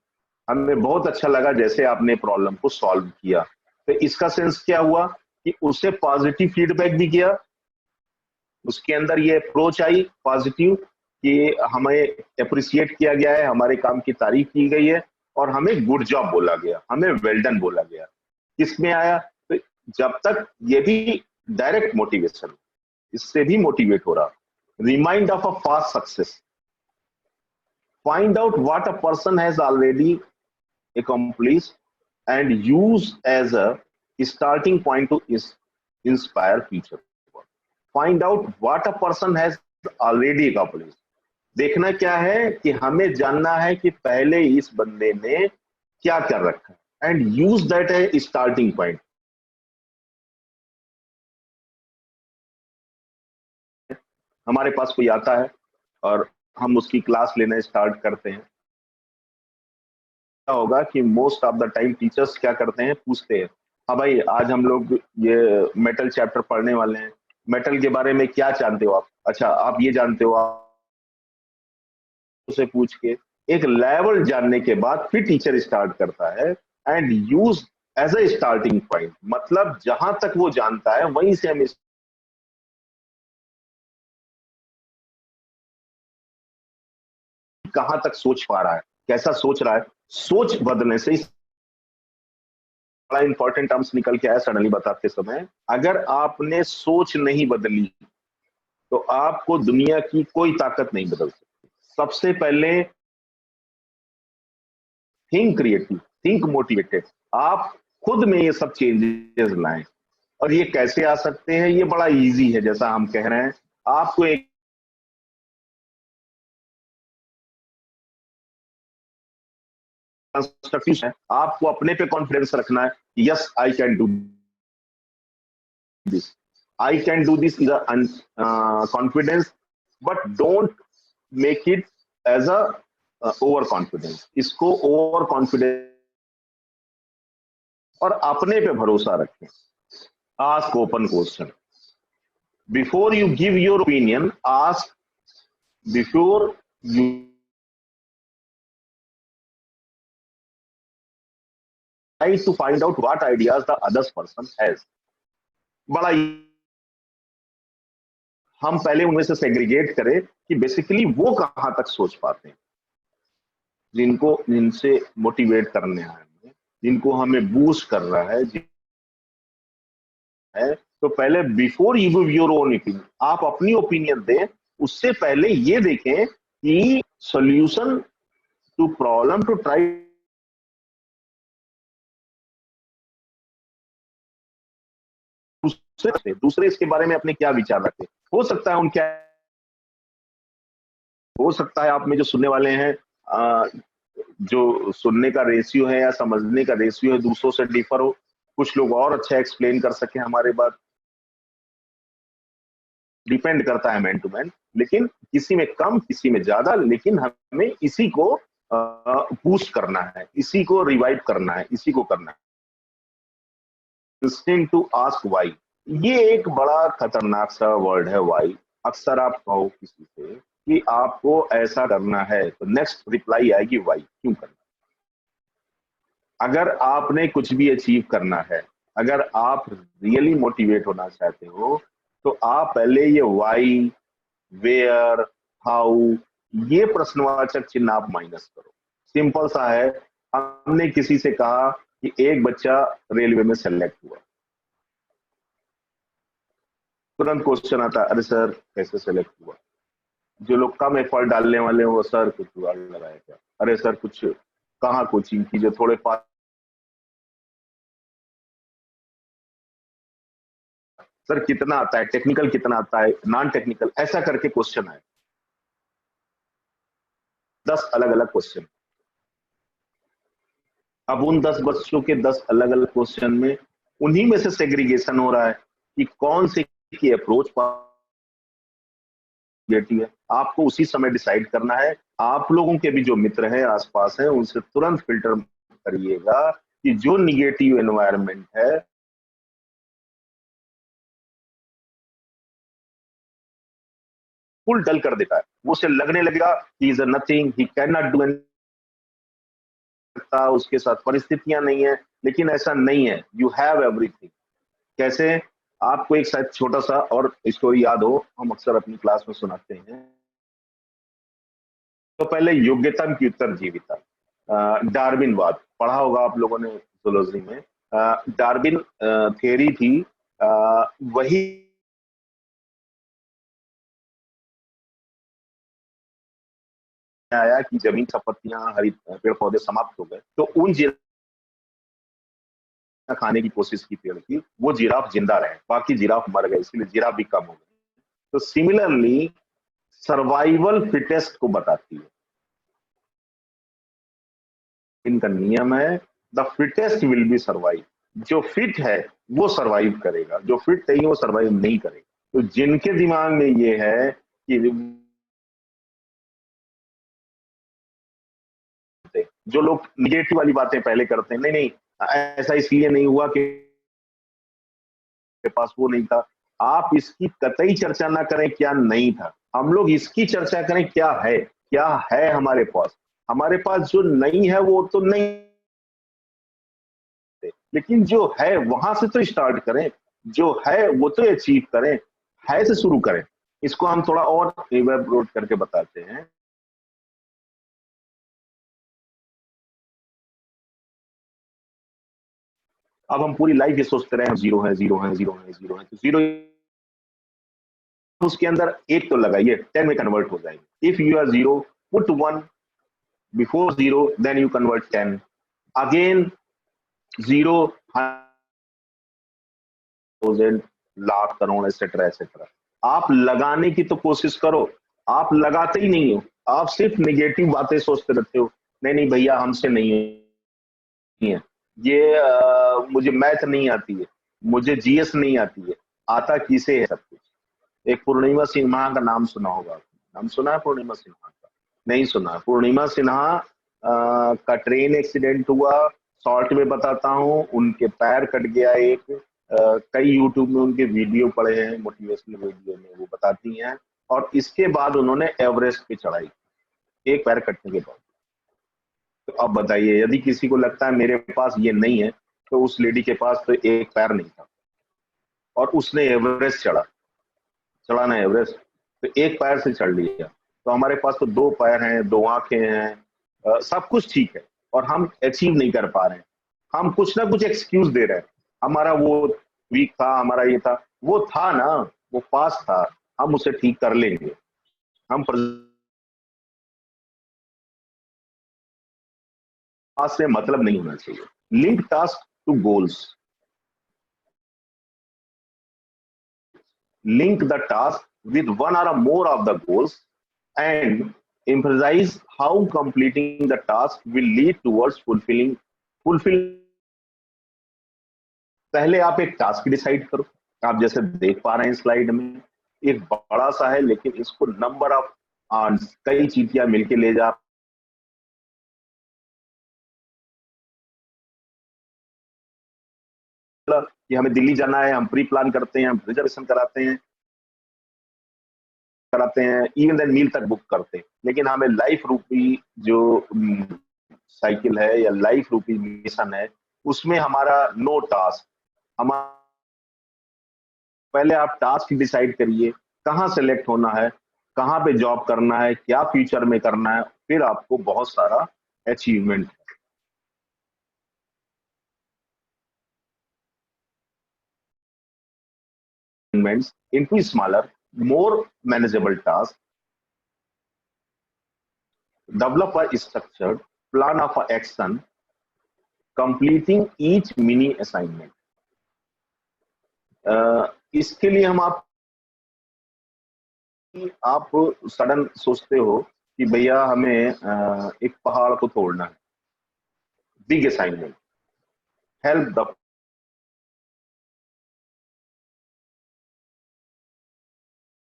हमें बहुत अच्छा लगा जैसे आपने प्रॉब्लम को सॉल्व किया, तो इसका सेंस क्या हुआ कि उसे पॉजिटिव फीडबैक भी किया, उसके अंदर ये अप्रोच आई पॉजिटिव कि हमें अप्रिशिएट किया गया है, हमारे काम की तारीफ की गई है, और हमें गुड जॉब बोला गया, हमें वेल डन बोला गया। किसमें आया, तो जब तक ये भी डायरेक्ट मोटिवेशन, इससे भी मोटिवेट हो रहा। Remind of a fast success, find out what a person has already accomplished and use as a starting point to inspire future work. Find out what a person has already accomplished. देखना क्या है कि हमें जानना है कि पहले इस बंदे ने क्या कर रखा है, and use that A starting point. हमारे पास कोई आता है और हम उसकी क्लास लेना स्टार्ट करते हैं, क्या होगा कि most of the time teachers क्या करते हैं, पूछते हैं हाँ भाई आज हम लोग ये मेटल चैप्टर पढ़ने वाले हैं, मेटल के बारे में क्या जानते हो आप, अच्छा आप ये जानते हो, आप उसे पूछ के एक लेवल जानने के बाद फिर टीचर स्टार्ट करता है and use as a starting point, मतलब जहां तक वो जानता है वहीं से हम कहां तक सोच पा रहा है, कैसा सोच रहा है, सोच बदलने से बड़ा इंपॉर्टेंट टर्म्स निकल के आया सडनली बताते समय। अगर आपने सोच नहीं बदली तो आपको दुनिया की कोई ताकत नहीं बदल सकती। सबसे पहले थिंक क्रिएटिव, थिंक मोटिवेटेड, आप खुद में ये सब चेंजेस लाएं। और ये कैसे आ सकते हैं, ये बड़ा इजी है, जैसा हम कह रहे हैं, आपको एक कंस्ट्रक्टिव है, आपको अपने पे कॉन्फिडेंस रखना है, yes I can do this, I can do this is confidence, but don't make it as a over confidence, इसको ओवर कॉन्फिडेंस और अपने पे भरोसा रखें। Ask open question before you give your opinion, ask before you try to find out what ideas the other person has। बड़ा हम पहले उनमें से सेग्रीगेट करें कि बेसिकली वो कहां तक सोच पाते हैं, जिनको जिनसे मोटिवेट करने हैं, जिनको हमें बूस्ट कर रहा है। तो पहले before you give your own opinion, आप अपनी ओपिनियन दें, उससे पहले ये देखें कि solution to problem to try दूसरे इसके बारे में अपने क्या विचार रखते हैं। हो सकता है उनके, हो सकता है आप में जो सुनने वाले हैं जो सुनने का रेशियो है या समझने का रेशियो है दूसरों से डिफर हो, कुछ लोग और अच्छा एक्सप्लेन कर सके हमारे बात, डिपेंड करता है मैन टू मैन, लेकिन किसी में कम किसी में ज्यादा, लेकिन हमें इसी को बूस्ट करना है, इसी को रिवाइव करना है, इसी को करना है। लिस्निंग टू आस्क व्हाई, ये एक बड़ा खतरनाक सा वर्ड है, व्हाई। अक्सर आप कहो किसी से कि आपको ऐसा करना है तो नेक्स्ट रिप्लाई आएगी व्हाई, क्यों करना। अगर आपने कुछ भी अचीव करना है, अगर आप रियली मोटिवेट होना चाहते हो, तो आप पहले ये व्हाई, वेयर, हाउ, ये प्रश्नवाचक चिन्ह आप माइनस करो। सिंपल सा है, हमने किसी से कहा कि एक बच्चा रेलवे में सेलेक्ट हुआ, तुरंत क्वेश्चन आता है, अरे सर कैसे सेलेक्ट हुआ। जो लोग कम एफर्ट डालने वाले हैं वो, सर कुछ जुगाड़ लगाया क्या, अरे सर कुछ कहाँ कोचिंग की, जो थोड़े पास, सर कितना आता है, टेक्निकल कितना आता है, नॉन टेक्निकल, ऐसा करके क्वेश्चन आए, 10 अलग अलग क्वेश्चन। अब उन 10 बच्चों के 10 अलग अलग क्वेश्चन में उन्हीं में से सेग्रीगेशन हो रहा है कि कौन से की अप्रोच पॉजिटिव है। आपको उसी समय डिसाइड करना है। आप लोगों के भी जो मित्र हैं आसपास हैं उनसे तुरंत फिल्टर करिएगा कि जो निगेटिव एनवायरनमेंट है फुल डल कर देता है, वो उसे लगने लगेगा he is nothing, he can not do सकता, उसके साथ परिस्थितियां नहीं है। लेकिन ऐसा नहीं है, यू हैव एवरीथिंग। कैसे? आपको एक शायद छोटा सा और स्टोरी याद हो, हम अक्सर अपनी क्लास में सुनाते हैं। तो पहले योग्यता की उत्तरजीविता, डार्विनवाद पढ़ा होगा आप लोगों ने जूलॉजी में। डार्विन थियरी थी, वही आया कि जमीन संपत्तियां, हरित पेड़ पौधे समाप्त हो गए, तो उन खाने की कोशिश की पेड़ की, वो जिराफ जिंदा रहे, बाकी जिराफ मर गए, इसलिए जिराफ भी कम हो गए। तो सिमिलरली सर्वाइवल फिटेस्ट को बताती है, इनका नियम है, the fittest will be survive. जो फिट है वो सर्वाइव करेगा, जो फिट नहीं वो सर्वाइव नहीं करेगा। तो जिनके दिमाग में ये है कि जो लोग निगेटिव वाली बातें पहले करते हैं, नहीं नहीं ऐसा इसलिए नहीं हुआ कि पास वो नहीं था, आप इसकी कतई चर्चा ना करें क्या नहीं था, हम लोग इसकी चर्चा करें क्या है, क्या है हमारे पास। हमारे पास जो नहीं है वो तो नहीं है, लेकिन जो है वहां से तो स्टार्ट करें, जो है वो तो अचीव करें, है से शुरू करें। इसको हम थोड़ा और इवेबोरेट करके बताते हैं। अब हम पूरी लाइफ ये सोचते रहे जीरो है, जीरो है, जीरो है, जीरो है, तो जीरो उसके अंदर एक तो लगाइए, 10 में कन्वर्ट हो जाएंगे। If you are zero, put one before zero, then you convert 10 again, zero, 1000, lakh, crore, etcetera etcetera. आप लगाने की तो कोशिश करो, आप लगाते ही नहीं हो, आप सिर्फ निगेटिव बातें सोचते रहते हो। नहीं नहीं भैया हमसे नहीं है ये, मुझे मैथ नहीं आती है, मुझे जीएस नहीं आती है, आता किसे है सब कुछ। एक पूर्णिमा सिन्हा का नाम सुना होगा, नाम सुना है पूर्णिमा सिन्हा का? नहीं सुना। पूर्णिमा सिन्हा का ट्रेन एक्सीडेंट हुआ, शॉर्ट में बताता हूँ, उनके पैर कट गया एक। कई यूट्यूब में उनके वीडियो पड़े हैं, मोटिवेशनल वीडियो में वो बताती हैं। और इसके बाद उन्होंने एवरेस्ट पे चढ़ाई, एक पैर कटने के बाद। तो अब बताइए, यदि किसी को लगता है मेरे पास ये नहीं है, तो उस लेडी के पास तो एक पैर नहीं था और उसने एवरेस्ट चढ़ा ना एवरेस्ट, तो एक पैर से चढ़ लिया। तो हमारे पास तो दो पैर हैं, दो आंखें हैं, सब कुछ ठीक है, और हम अचीव नहीं कर पा रहे हैं। हम कुछ ना कुछ एक्सक्यूज दे रहे हैं, हमारा वो वीक था, हमारा ये था, वो था ना, वो पास था, हम उसे ठीक कर लेंगे। हम पास से मतलब नहीं होना चाहिए। Link task to goals, link the task with one or more of the goals, and emphasize how completing the task will lead towards fulfill। पहले आप एक टास्क डिसाइड करो। आप जैसे देख पा रहे हैं स्लाइड में, एक बड़ा सा है, लेकिन इसको नंबर ऑफ कई चीटियां मिलके ले जा, कि हमें दिल्ली जाना है, हम प्री प्लान करते हैं, हम रिजर्वेशन कराते हैं, इवन देन मील तक बुक करते हैं। लेकिन हमें लाइफ रूपी जो साइकिल है या लाइफ रूपी मिशन है, उसमें हमारा नो टास्क। हमारा पहले आप टास्क डिसाइड करिए, कहाँ सेलेक्ट होना है, कहाँ पे जॉब करना है, क्या फ्यूचर में करना है, फिर आपको बहुत सारा achievement. into smaller, more manageable tasks. Develop a structured plan of action, completing each mini assignment. इसके लिए हम आप सडन सोचते हो कि भैया हमें एक पहाड़ को तोड़ना है, big assignment, help the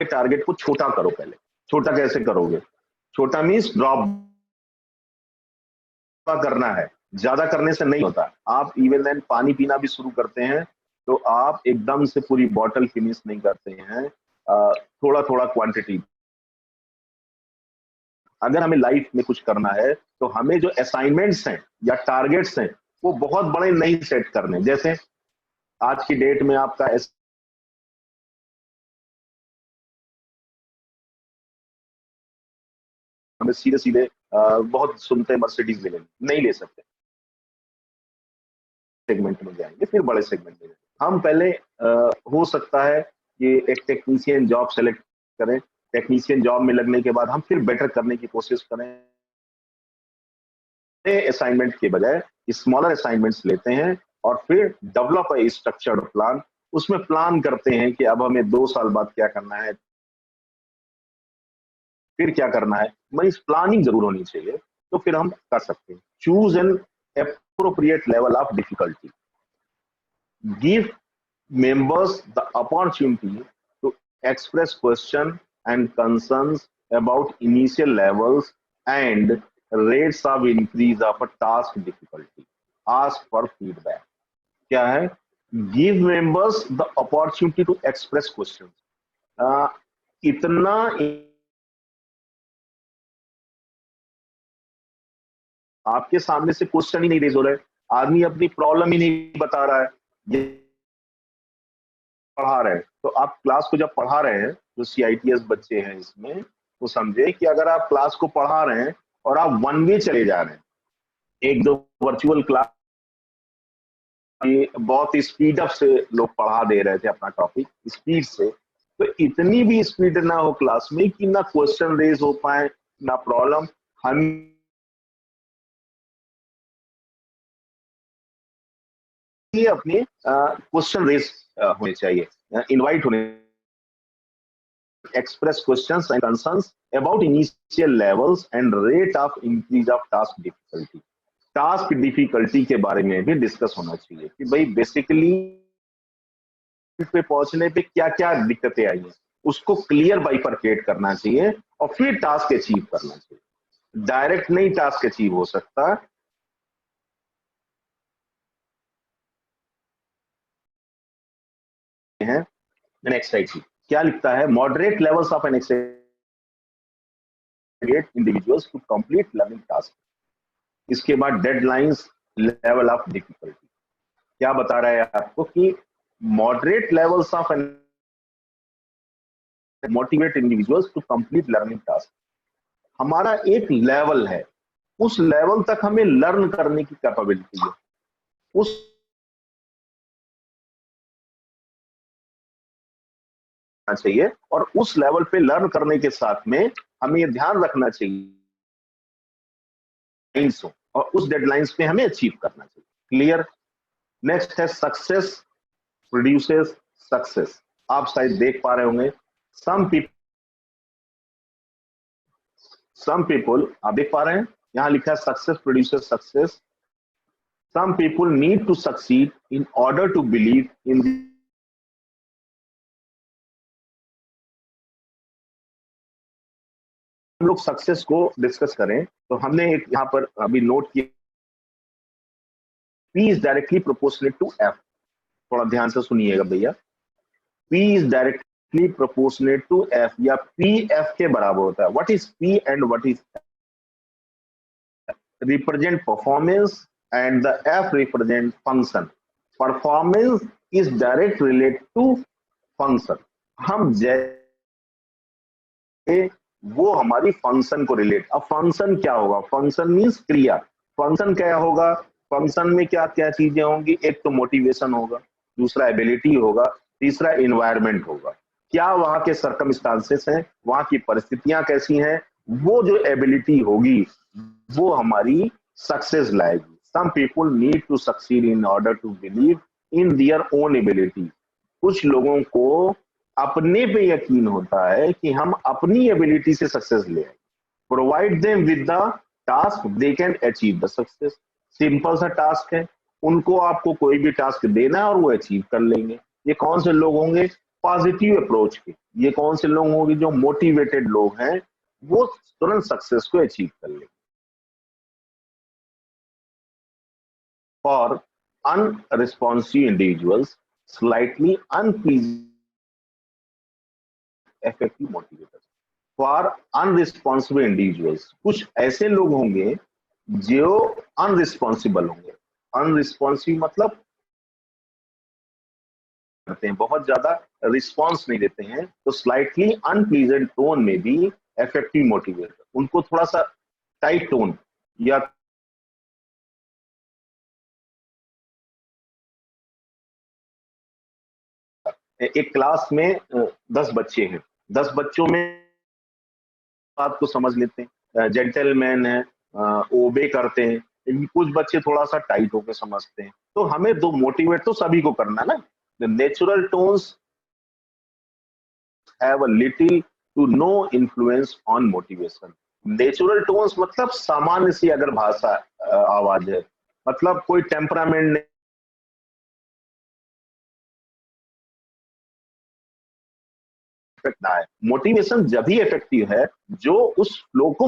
target को छोटा करो। पहले छोटा कैसे करोगे? छोटा मीन्स ड्रॉप करना है, ज्यादा करने से नहीं होता। आप इवन देन पानी पीना भी शुरू करते हैं तो आप एकदम से पूरी बॉटल फिनिश नहीं करते हैं, थोड़ा थोड़ा क्वांटिटी। अगर हमें लाइफ में कुछ करना है तो हमें जो असाइनमेंट्स हैं या टारगेट्स हैं वो बहुत बड़े नहीं सेट करने। जैसे आज की डेट में आपका हमें सीधे सीधे बहुत सुनते हैं मर्सिडीज ले लेंगे, नहीं ले सकते, सेगमेंट में जाएंगे, फिर बड़े सेगमेंट में जाएंगे। हम पहले हो सकता है कि एक टेक्नीशियन जॉब सेलेक्ट करें, टेक्नीशियन जॉब में लगने के बाद हम फिर बेटर करने की कोशिश करें। असाइनमेंट के बजाय स्मॉलर असाइनमेंट्स लेते हैं और फिर डेवलप ए स्ट्रक्चर्ड प्लान। उसमें प्लान करते हैं कि अब हमें 2 साल बाद क्या करना है, फिर क्या करना है। मगर प्लानिंग जरूर होनी चाहिए, तो फिर हम कर सकते हैं। Choose an appropriate level of difficulty, give members the opportunity to express questions and concerns about initial levels and rates of increase of a task difficulty. Ask for feedback. क्या है? Give members the opportunity to express questions. इतना आपके सामने से question ही नहीं raise हो रहा है, आदमी अपनी प्रॉब्लम ही नहीं बता रहा है, पढ़ा रहे हैं। तो आप क्लास को जब पढ़ा रहे हैं, जो CITS बच्चे हैं इसमें, तो समझे कि अगर आप क्लास को पढ़ा रहे हैं और आप वन वे चले जा रहे हैं, एक दो वर्चुअल क्लास बहुत स्पीड अप से लोग पढ़ा दे रहे थे अपना टॉपिक स्पीड से, तो इतनी भी स्पीड ना हो क्लास में कि ना क्वेश्चन रेज हो पाए ना प्रॉब्लम। हम अपने क्वेश्चन रेज होने चाहिए, इनवाइट होने, express questions and concerns about initial levels and rate of increase of task difficulty. Task difficulty के बारे में भी डिस्कस होना चाहिए कि भाई बेसिकली पे पहुंचने पे क्या क्या दिक्कतें आई हैं, उसको क्लियर बाइफरकेट करना चाहिए और फिर टास्क अचीव करना चाहिए। डायरेक्ट नहीं टास्क अचीव हो सकता। है नेक्स्ट स्लाइड क्या लिखता है? Moderate levels of an individuals to complete learning task. इसके बाद डेडलाइंस, लेवल ऑफ डिफिकल्टी। क्या बता रहा है आपको कि moderate levels of an motivate individuals to complete learning task. हमारा एक लेवल है, उस लेवल तक हमें लर्न करने की कैपेबिलिटी है, उस चाहिए और उस लेवल पे लर्न करने के साथ में हमें ये ध्यान रखना चाहिए और उस डेडलाइंस पे हमें अचीव करना चाहिए। क्लियर? नेक्स्ट है सक्सेस प्रोड्यूसेस सक्सेस। आप शायद देख पा रहे होंगे, सम पीपल आप देख पा रहे हैं, यहां लिखा है success produces success. Some people need to succeed in order to believe in हम लोग सक्सेस को डिस्कस करें तो हमने एक यहां पर अभी नोट किया, P is directly proportionate to F। थोड़ा ध्यान से सुनिएगा भैया, P is directly proportionate to F या P F के बराबर होता है। What is P and what is represent performance and the F represent function. Performance is direct related to function. हम वो हमारी फंक्शन को रिलेट। अब फंक्शन क्या होगा? फंक्शन मीन्स क्रिया। फंक्शन क्या होगा? फंक्शन में क्या क्या चीजें होंगी? एक तो मोटिवेशन होगा, दूसरा एबिलिटी होगा, तीसरा इन्वायरमेंट होगा, क्या वहां के सर्कमस्टांसेस हैं, वहां की परिस्थितियां कैसी हैं, वो जो एबिलिटी होगी वो हमारी सक्सेस लाएगी। Some people need to succeed in order to believe in their own ability. कुछ लोगों को अपने पे यकीन होता है कि हम अपनी एबिलिटी से सक्सेस ले आए। Provide them with the task, they can achieve the success. Simple सा टास्क है, उनको आपको कोई भी टास्क देना है और वो अचीव कर लेंगे। ये कौन से लोग होंगे? पॉजिटिव अप्रोच के। ये कौन से लोग होंगे? जो मोटिवेटेड लोग हैं, वो तुरंत सक्सेस को अचीव कर लेंगे। For unresponsive individuals, slightly unpleasing effective motivators. For unresponsible individuals, कुछ ऐसे लोग होंगे जो अनरिस्पॉन्सिबल होंगे। अनरिस्पॉन्सिव मतलब करते हैं, बहुत ज्यादा रिस्पॉन्स नहीं देते हैं, तो स्लाइटली अनप्लीजेंट टोन में भी इफेक्टिव मोटिवेटर। उनको थोड़ा सा टाइट टोन या एक क्लास में 10 बच्चे हैं, 10 बच्चों में बात को समझ लेते हैं, जेंटलमैन है, ओबे करते हैं, लेकिन कुछ बच्चे थोड़ा सा टाइट होकर समझते हैं। तो हमें दो मोटिवेट तो सभी को करना ना। The natural tones have a little to no influence on motivation. Natural tones मतलब सामान्य सी अगर भाषा आवाज है, मतलब कोई टेम्परामेंट ना है। मोटिवेशन जब भी इफेक्टिव है जो उस फ्लो को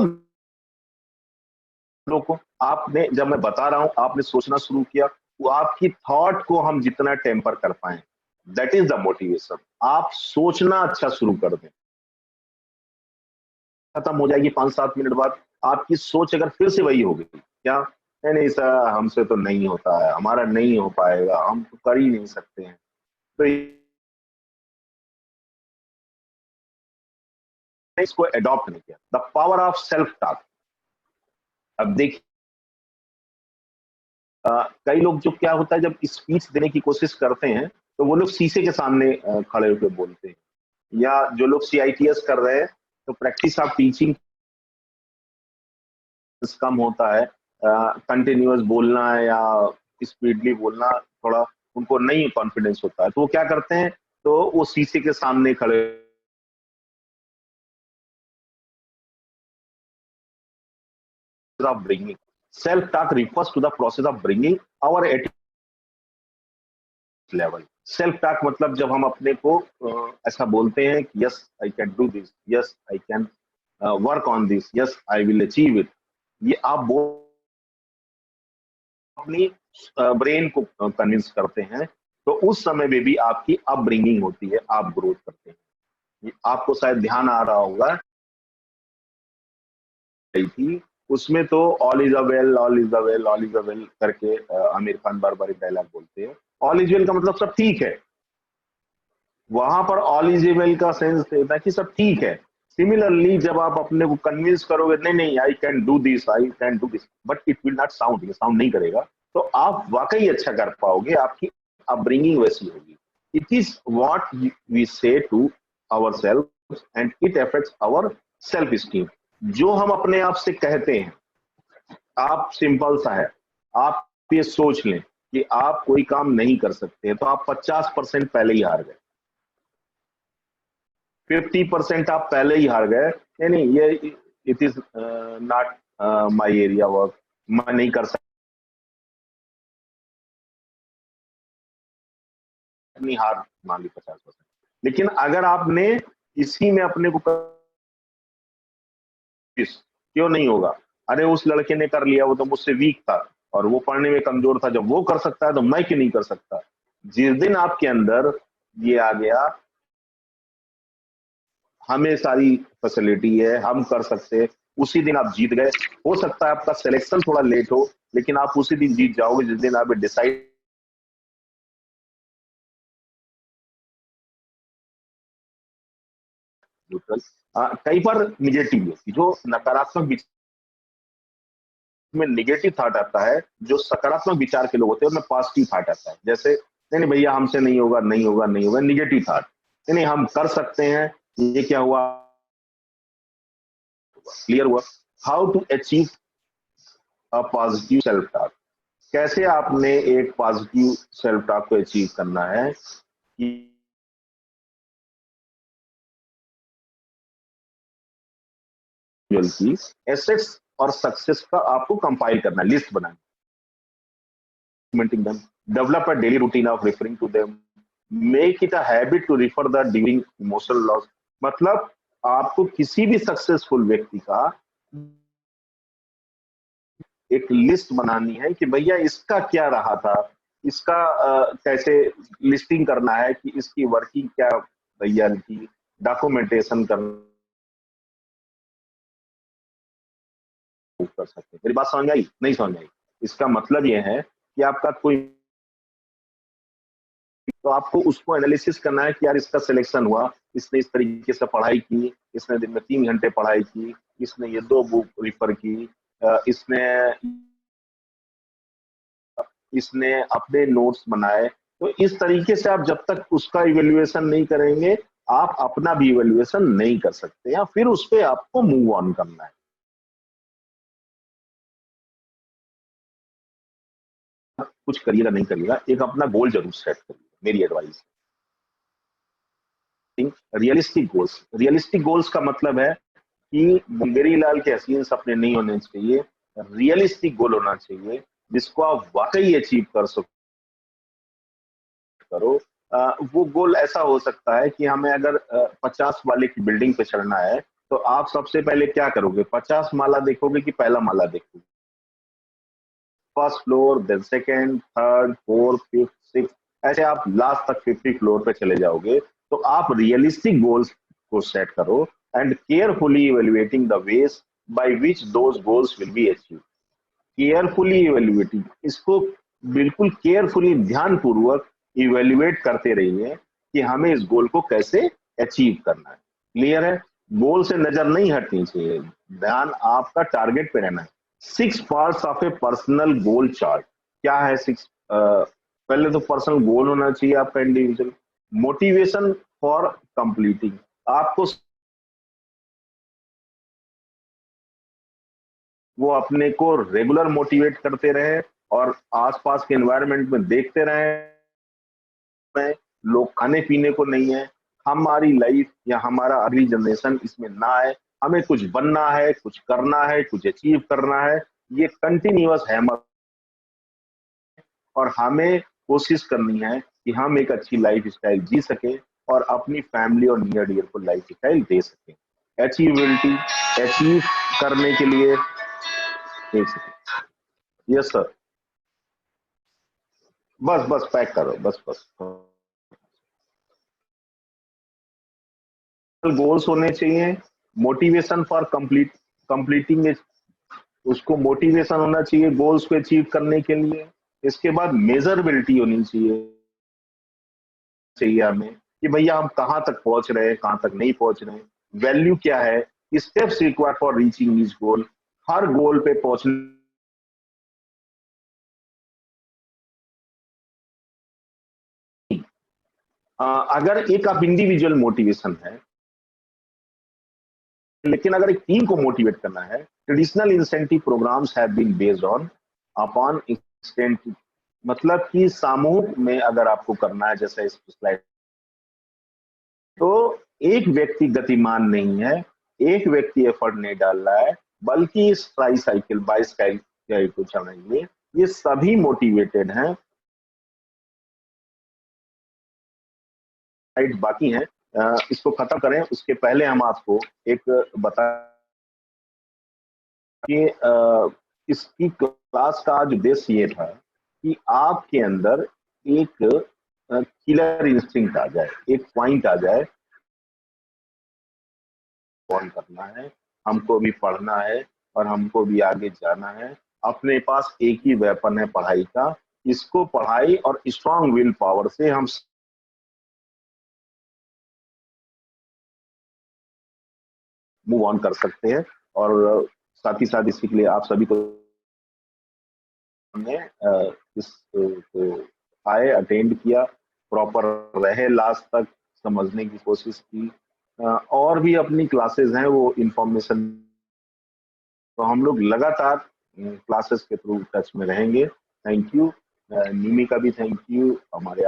आपने, जब मैं बता रहा हूं आपने सोचना शुरू किया, वो आपकी थॉट को हम जितना टेम्पर कर पाए, दैट इज द मोटिवेशन। आप सोचना अच्छा शुरू कर दें, खत्म हो जाएगी 5-7 मिनट बाद, आपकी सोच अगर फिर से वही हो गई, क्या नहीं नहीं सर हमसे तो नहीं होता है, हमारा नहीं हो पाएगा, हम तो कर ही नहीं सकते हैं, तो इसको अडॉप्ट नहीं किया। The power of self talk. अब देखिए कई लोग, जो क्या होता है जब स्पीच देने की कोशिश करते हैं तो वो लोग शीशे के सामने खड़े होकर बोलते हैं, या जो लोग CITS कर रहे हैं तो प्रैक्टिस ऑफ टीचिंग कम होता है, कंटिन्यूअस बोलना है या स्पीडली बोलना थोड़ा उनको नहीं कॉन्फिडेंस होता है, तो वो क्या करते हैं, तो वो शीशे के सामने खड़े of bringing. Self talk refers to the process of bringing our level. Self talk मतलब जब हम अपने को ऐसा बोलते हैं कि yes I can do this, yes I can work on this, yes I will achieve it, ये आप अपनी ब्रेन को कन्विंस करते हैं, तो उस समय में भी आपकी अपब्रिंगिंग होती है, आप ग्रोथ करते हैं। ये आपको शायद ध्यान आ रहा होगा थी, उसमें तो all is a well, all is a well, all is a well करके आमिर खान बार बार डायलॉग बोलते हैं। ऑल इज वेल का मतलब सब ठीक है, वहां पर ऑल इज वेल का सेंस देता है कि सब ठीक है। सिमिलरली जब आप अपने को कन्विंस करोगे नहीं नहीं आई can do this, I can do this, but it will not sound, ये साउंड नहीं करेगा, तो आप वाकई अच्छा कर पाओगे, आपकी अपब्रिंगिंग वैसी होगी। It is what we say to our self and it affects our self esteem. जो हम अपने आप से कहते हैं, आप सिंपल सा है, आप ये सोच लें कि आप कोई काम नहीं कर सकते, तो आप 50% पहले ही हार गए, 50% आप पहले ही हार गए। नहीं नहीं ये it is not my area work, मैं नहीं कर सकता, अपनी हार मान ली 50%। लेकिन अगर आपने इसी में अपने को क्यों नहीं होगा, अरे उस लड़के ने कर लिया, वो तो मुझसे वीक था और वो पढ़ने में कमजोर था, जब वो कर सकता है तो मैं क्यों नहीं कर सकता। जिस दिन आपके अंदर ये आ गया, हमें सारी फैसिलिटी है, हम कर सकते हैं, उसी दिन आप जीत गए। हो सकता है आपका सिलेक्शन थोड़ा लेट हो, लेकिन आप उसी दिन जीत जाओगे जिस दिन आप डिसाइड। कई बार निगेटिव, जो नकारात्मक में निगेटिव थॉट आता है, जो सकारात्मक विचार के लोग होते हैं उनमें पॉजिटिव थॉट आता है। जैसे नहीं नहीं भैया हमसे नहीं होगा, नहीं होगा, नहीं होगा, निगेटिव थॉट। नहीं नहीं हम कर सकते हैं, ये क्या हुआ, क्लियर हुआ। How to achieve a positive self talk, कैसे आपने एक पॉजिटिव सेल्फ टॉक को अचीव करना है कि की एसेट्स और सक्सेस का आपको कंपाइल करना है, list banana, documenting them, develop a daily routine of referring to them, make it a habit to refer the during emotional loss। मतलब आपको किसी भी सक्सेसफुल व्यक्ति का एक लिस्ट बनानी है कि भैया इसका क्या रहा था, इसका कैसे लिस्टिंग करना है कि इसकी वर्किंग क्या भैया की, डॉक्यूमेंटेशन करना कर सकते हैं। मेरी बात समझ आई, नहीं समझ आई? इसका मतलब यह है कि आपका कोई, तो आपको उसको एनालिसिस करना है कि यार इसका सिलेक्शन हुआ, इसने इस तरीके से पढ़ाई की, इसने दिन में 3 घंटे पढ़ाई की, इसने ये 2 बुक रिफर की, इसने इसने अपने नोट्स बनाए। तो इस तरीके से आप जब तक उसका इवेल्युएशन नहीं करेंगे, आप अपना भी इवेल्युएशन नहीं कर सकते, या फिर उस पर आपको मूव ऑन करना है। कुछ करिएगा नहीं करिएगा, एक अपना गोल जरूर सेट करिएगा, मेरी advice. Realistic goals, realistic goals का मतलब है कि मुंगेरी लाल के हसीन सपने नहीं होने चाहिए, रियलिस्टिक गोल होना चाहिए जिसको आप वाकई अचीव कर सको करो। वो गोल ऐसा हो सकता है कि हमें अगर 50 वाले की बिल्डिंग पे चढ़ना है, तो आप सबसे पहले क्या करोगे, 50 माला देखोगे कि पहला माला देखोगे, first floor, then second, third, fourth, fifth, six, ऐसे आप लास्ट तक 50 फ्लोर पे चले जाओगे। तो आप रियलिस्टिक गोल्स को सेट करो and carefully evaluating the ways by which those goals will be achieve. Carefully evaluating, इसको बिल्कुल केयरफुली ध्यानपूर्वक इवेल्युएट करते रहिए कि हमें इस गोल को कैसे अचीव करना है। क्लियर है? गोल से नजर नहीं हटनी चाहिए, ध्यान आपका टारगेट पे रहना है। 6 parts of A personal goal chart, क्या है 6? पहले तो पर्सनल गोल होना चाहिए आपका इंडिविजुअल, मोटिवेशन फॉर कंप्लीटिंग, आपको वो अपने को रेगुलर मोटिवेट करते रहे और आसपास के एनवायरनमेंट में देखते रहे लोग खाने पीने को नहीं है, हमारी लाइफ या हमारा अगली जनरेशन इसमें ना आए, हमें कुछ बनना है, कुछ करना है, कुछ अचीव करना है, ये कंटिन्यूअस हैमर। और हमें कोशिश करनी है कि हम एक अच्छी लाइफ स्टाइल जी सके और अपनी फैमिली और नियर डियर को लाइफ स्टाइल दे सके। अचीवेबिलिटी, अचीव करने के लिए, एक सेकेंड, यस सर, बस बस पैक करो, बस बस। गोल्स होने चाहिए, मोटिवेशन फॉर कंप्लीटिंग, उसको मोटिवेशन होना चाहिए गोल्स को अचीव करने के लिए। इसके बाद मेजरेबिलिटी होनी चाहिए हमें कि भैया हम कहाँ तक पहुंच रहे हैं, कहाँ तक नहीं पहुंच रहे हैं, वैल्यू क्या है, स्टेप्स रिक्वायर्ड फॉर रीचिंग इस गोल, हर गोल पे पहुंचने। अगर एक आप इंडिविजुअल मोटिवेशन है, लेकिन अगर एक टीम को मोटिवेट करना है, traditional incentive programmes have been based on upon incentive, मतलब कि सामूहिक में अगर आपको करना है, जैसे इस स्लाइड, तो एक व्यक्ति गतिमान नहीं है, एक व्यक्ति एफर्ट नहीं डाल रहा है, बल्कि इस ट्राई साइकिल बाइसाइकिल को चलाएंगे, ये सभी मोटिवेटेड हैं। बाकी हैं, इसको खत्म करें उसके पहले हम आपको एक बता कि इसकी क्लास का आज उद्देश्य ये था कि आपके अंदर एक किलर इंस्टिंक्ट आ जाए, एक पॉइंट आ जाए, ऑन करना है, हमको भी पढ़ना है और हमको भी आगे जाना है। अपने पास एक ही वेपन है पढ़ाई का, इसको पढ़ाई और स्ट्रांग विल पावर से हम मूव ऑन कर सकते हैं। और साथ ही साथ इसके लिए आप सभी को हमने इस आए, अटेंड किया, प्रॉपर रहे, लास्ट तक समझने की कोशिश की। और भी अपनी क्लासेस हैं वो इंफॉर्मेशन, तो हम लोग लगातार क्लासेस के थ्रू टच में रहेंगे। थैंक यू निमी का भी थैंक यू, हमारे